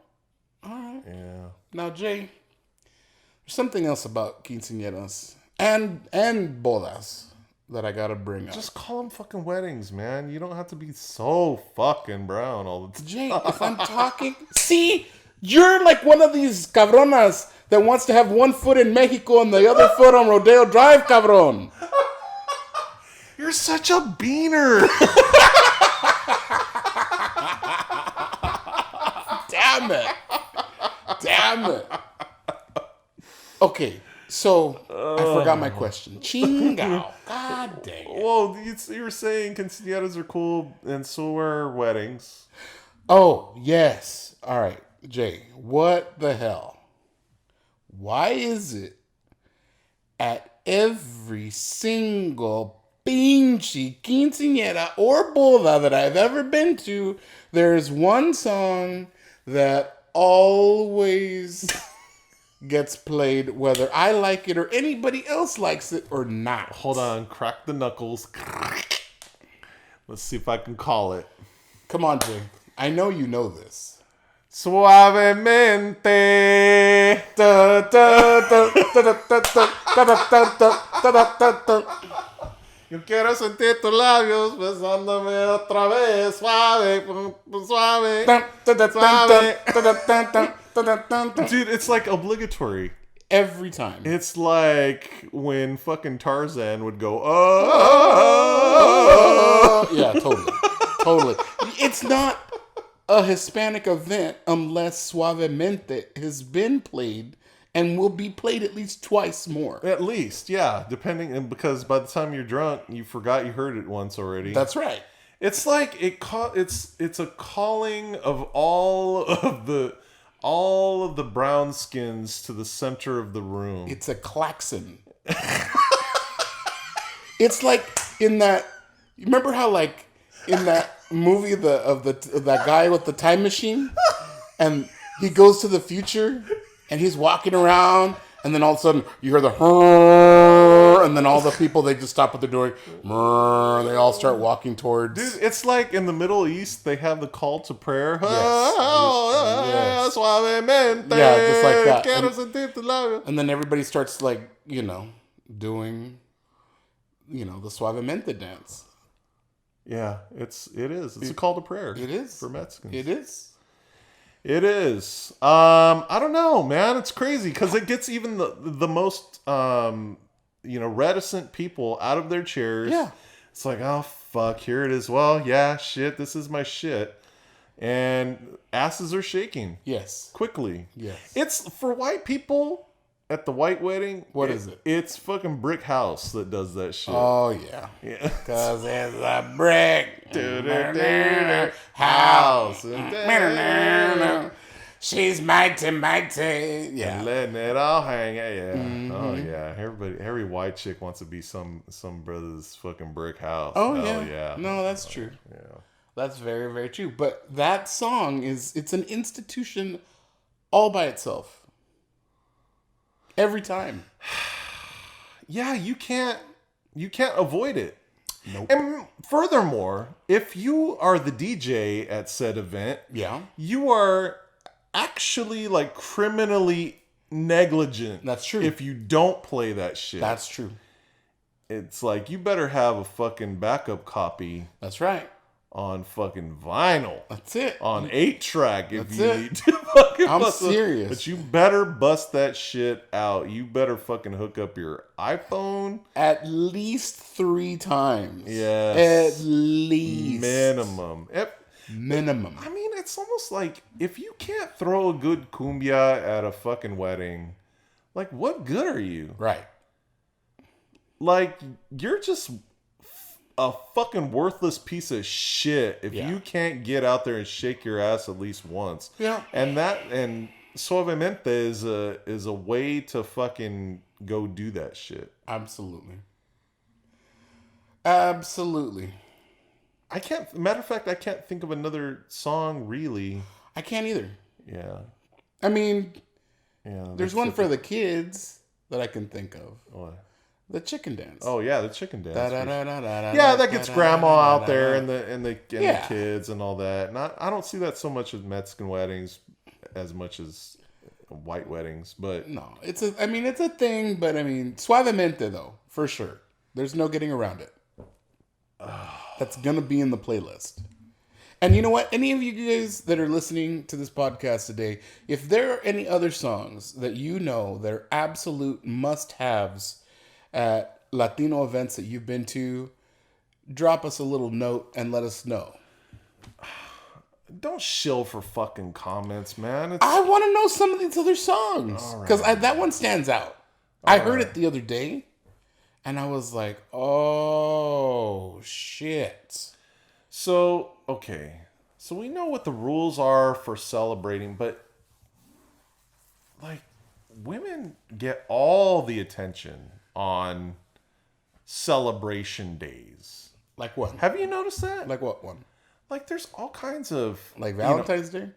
Yeah. Now, Jay, there's something else about quinceañeras and bodas that I gotta bring up. Just call them fucking weddings, man. You don't have to be so fucking brown all the time. Jay, if I'm talking... See? You're like one of these cabronas that wants to have one foot in Mexico and the other foot on Rodeo Drive, cabron. You're such a beaner. Damn it. Okay, so I forgot my question. Chingao. God dang it. Well, you were saying quinceañeras are cool and so are weddings. Oh, yes. All right, Jay, what the hell? Why is it at every single pinche quinceañera or boda that I've ever been to, there's one song that always gets played, whether I like it or anybody else likes it or not? Hold on, crack the knuckles. Let's see if I can call it. Come on, Jay. I know you know this. Suavemente. Da, da, da, da, da, da, da, da, da, da, da. Yo quiero sentir tus labios besándome otra vez. Suave, suave, suave. Dude, it's like obligatory. Every time. It's like when fucking Tarzan would go, oh. Yeah, totally. It's not a Hispanic event unless Suavemente has been played and will be played at least twice more. At least, yeah. Depending, and because by the time you're drunk, you forgot you heard it once already. That's right. It's like it's a calling of all of the brown skins to the center of the room. It's a klaxon. It's like in that. You remember how like in that movie that guy with the time machine, and he goes to the future, and he's walking around, and then all of a sudden you hear the and then all the people, they just stop what they're doing, and they all start walking towards. Dude, it's like in the Middle East they have the call to prayer. Yes. Suavemente. Yeah, just like that. Quiero sentir tus labios. And then everybody starts like, doing, the Suavemente dance. Yeah, it is. It's a call to prayer. It is. For Mexicans. It is. It is. I don't know, man. It's crazy because it gets even the most reticent people out of their chairs. Yeah. It's like, oh fuck, here it is. Well, yeah, shit, this is my shit. And asses are shaking. Yes. Quickly. Yes. It's for white people at the white wedding. What is it? It's fucking Brick House that does that shit. Oh yeah. Yeah. Cause it's a brick house. She's mighty. Yeah. And letting it all hang. Yeah. Mm-hmm. Oh yeah. Every white chick wants to be some brother's fucking brick house. Oh Hell yeah. No, that's true. Yeah. That's very, very true. But that song it's an institution all by itself. Every time. Yeah, you can't avoid it. Nope. And furthermore, if you are the DJ at said event, Yeah. you are actually like criminally negligent. That's true. If you don't play that shit. That's true. It's like you better have a fucking backup copy That's right. on fucking vinyl. That's it. On 8-track if That's you it. need to fucking I'm bust serious. But you better bust that shit out. You better fucking hook up your iPhone. At least 3 times. Yes. At least. Minimum. Minimum. I mean, it's almost like if you can't throw a good cumbia at a fucking wedding, like what good are you? Right. Like you're just a fucking worthless piece of shit if Yeah. you can't get out there and shake your ass at least once. Yeah. And Suavemente is a way to fucking go do that shit. Absolutely. Matter of fact, I can't think of another song really. I can't either. Yeah. I mean, Yeah, there's one for the kids that I can think of. What? The chicken dance. Oh yeah, the chicken dance. Yeah, that gets grandma out there and the kids and all that. And I don't see that so much with Mexican weddings as much as white weddings, but no, it's a thing, but I mean, suavemente though, for sure. There's no getting around it. That's gonna be in the playlist. And you know what? Any of you guys that are listening to this podcast today, if there are any other songs that you know that are absolute must-haves at Latino events that you've been to, drop us a little note and let us know. Don't shill for fucking comments, man. I want to know some of these other songs because that one stands out. I heard it the other day, and I was like, "Oh shit!" So okay, so we know what the rules are for celebrating, but like, women get all the attention on celebration days. Like what? Have you noticed that? Like what one? Like, there's all kinds of... Like Valentine's Day?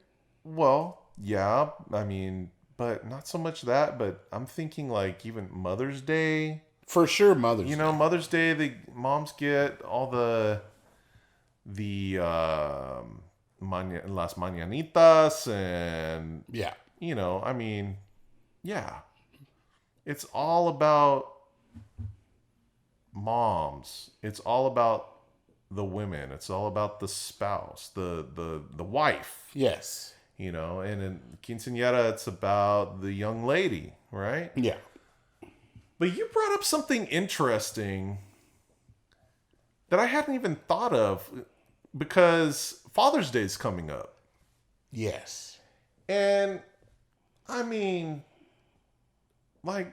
Well, yeah. I mean, but not so much that, but I'm thinking like even Mother's Day. For sure, Mother's Day. You know, Mother's Day, the moms get all the las mañanitas and... Yeah. You know, I mean, yeah. It's all about moms. It's all about the women. It's all about the spouse, the wife. Yes. You know, and in Quinceañera, it's about the young lady, right? Yeah. But you brought up something interesting that I hadn't even thought of, because Father's Day is coming up. Yes. And, I mean, like,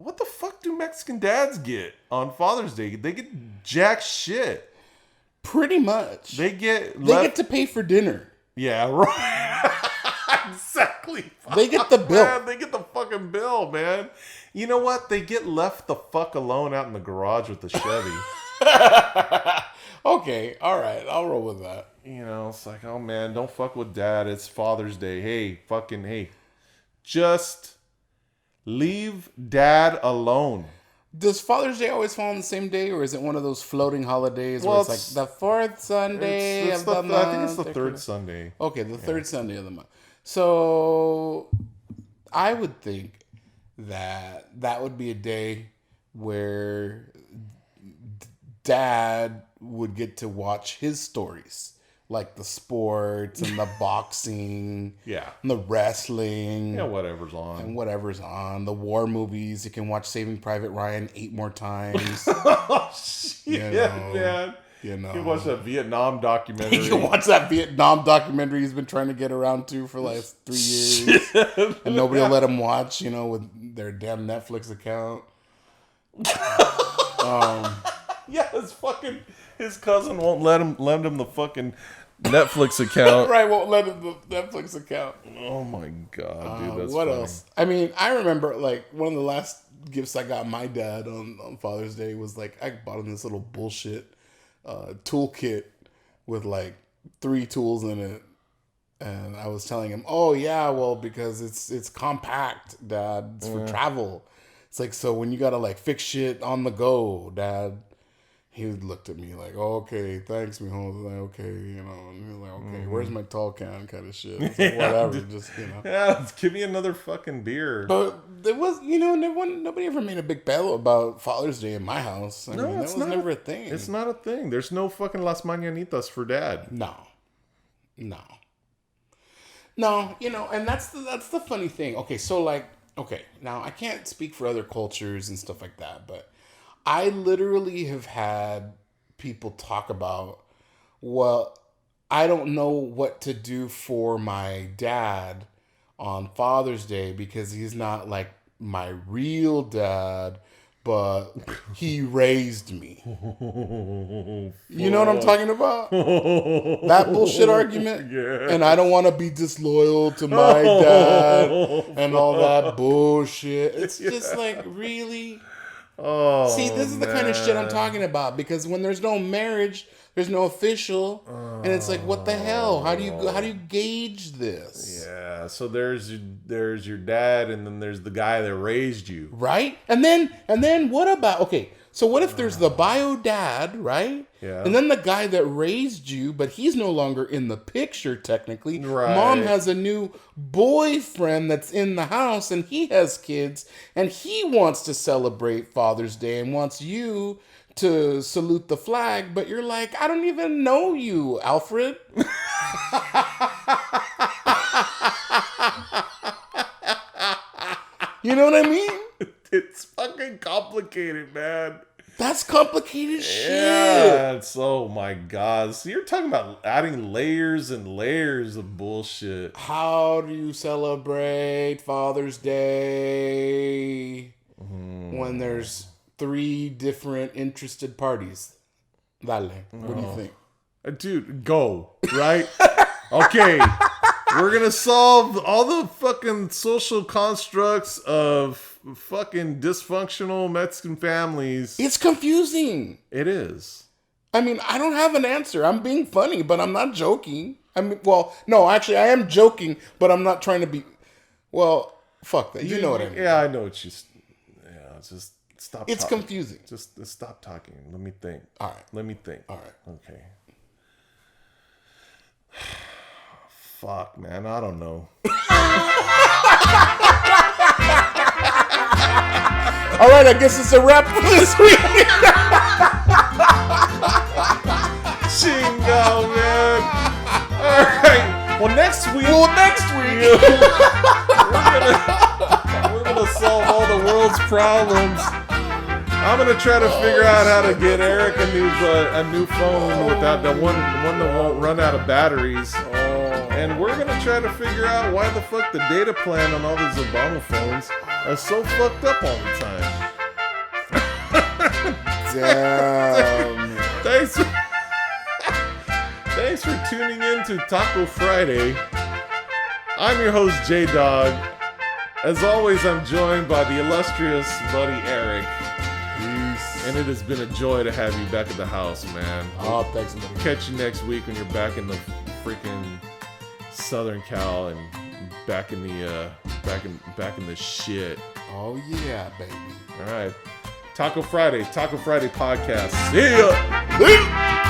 what the fuck do Mexican dads get on Father's Day? They get jack shit. Pretty much. They get to pay for dinner. Yeah, right. Exactly. They get the bill. Man, they get the fucking bill, man. You know what? They get left the fuck alone out in the garage with the Chevy. Okay, all right. I'll roll with that. You know, it's like, oh man, don't fuck with dad. It's Father's Day. Hey. Just leave dad alone. Does Father's Day always fall on the same day, or is it one of those floating holidays where it's like the fourth Sunday of the month? I think it's the third Sunday. Okay, the third Sunday of the month. So I would think that would be a day where dad would get to watch his stories. Like the sports and the boxing, yeah, and the wrestling, yeah, whatever's on, the war movies. You can watch Saving Private Ryan 8 more times. Oh shit, man! You know, you watch that Vietnam documentary. You can watch that Vietnam documentary he's been trying to get around to for like 3 years, and nobody will let him watch. You know, with their damn Netflix account. Yeah, his cousin won't lend him the fucking Netflix account. Right, won't let him the Netflix account. Oh my god, dude, that's what funny. else? I mean, I remember like one of the last gifts I got my dad on Father's Day was like I bought him this little bullshit toolkit with like 3 tools in it, and I was telling him, "Oh yeah, well because it's compact, Dad. It's for travel. It's like so when you gotta like fix shit on the go, Dad." He looked at me like, oh, okay, thanks, mijo. I was like, okay, you know. And he was like, okay, where's my tall can kind of shit. It's like, whatever, just, you know. Yeah, give me another fucking beer. But there was, you know, nobody ever made a big battle about Father's Day in my house. I mean, that was never a thing. It's not a thing. There's no fucking las mañanitas for dad. No, you know, and that's the funny thing. Okay, so like, okay, now I can't speak for other cultures and stuff like that, but I literally have had people talk about, well, I don't know what to do for my dad on Father's Day because he's not like my real dad, but he raised me. You know what I'm talking about? That bullshit argument? Yeah. And I don't want to be disloyal to my dad and all that bullshit. It's just like, really? Oh, see, this is the kind of shit I'm talking about, because when there's no marriage, There's no official, and it's like, what the hell? How do you gauge this? Yeah, so there's your dad, and then there's the guy that raised you, right? And then what about So what if there's the bio dad, right? Yeah. And then the guy that raised you, but he's no longer in the picture technically. Right. Mom has a new boyfriend that's in the house, and he has kids, and he wants to celebrate Father's Day and wants you to salute the flag, but you're like, I don't even know you, Alfred. You know what I mean? It's fucking complicated, man. That's complicated shit. Yeah, oh my god. So you're talking about adding layers and layers of bullshit. How do you celebrate Father's Day when there's 3 different interested parties? Dale. What do you think? Dude, go, right? Okay. We're gonna solve all the fucking social constructs of fucking dysfunctional Mexican families. It's confusing. It is. I mean, I don't have an answer. I'm being funny, but I'm not joking. I mean, well, no, actually, I am joking, but I'm not trying to be. Well, fuck that. You know what I mean? Yeah, I know what you. Yeah, just stop. It's talking. confusing. Just stop talking. Let me think. All right. Let me think. All right. Okay. Fuck, man. I don't know. All right, I guess it's a wrap for this week. Chingo, man. All right. Well, next week. we're gonna solve all the world's problems. I'm gonna try to figure out how to get Eric a new phone without the one that won't run out of batteries. And we're gonna try to figure out why the fuck the data plan on all these Obama phones are so fucked up all the time. Damn. Thanks for tuning in to Taco Friday. I'm your host, Jaydog. As always, I'm joined by the illustrious buddy Eric. Peace. And it has been a joy to have you back at the house, man. Oh, thanks, buddy. Catch you next week when you're back in the freaking Southern Cal and back in the shit. Oh yeah, baby. All right. Taco Friday podcast. See ya.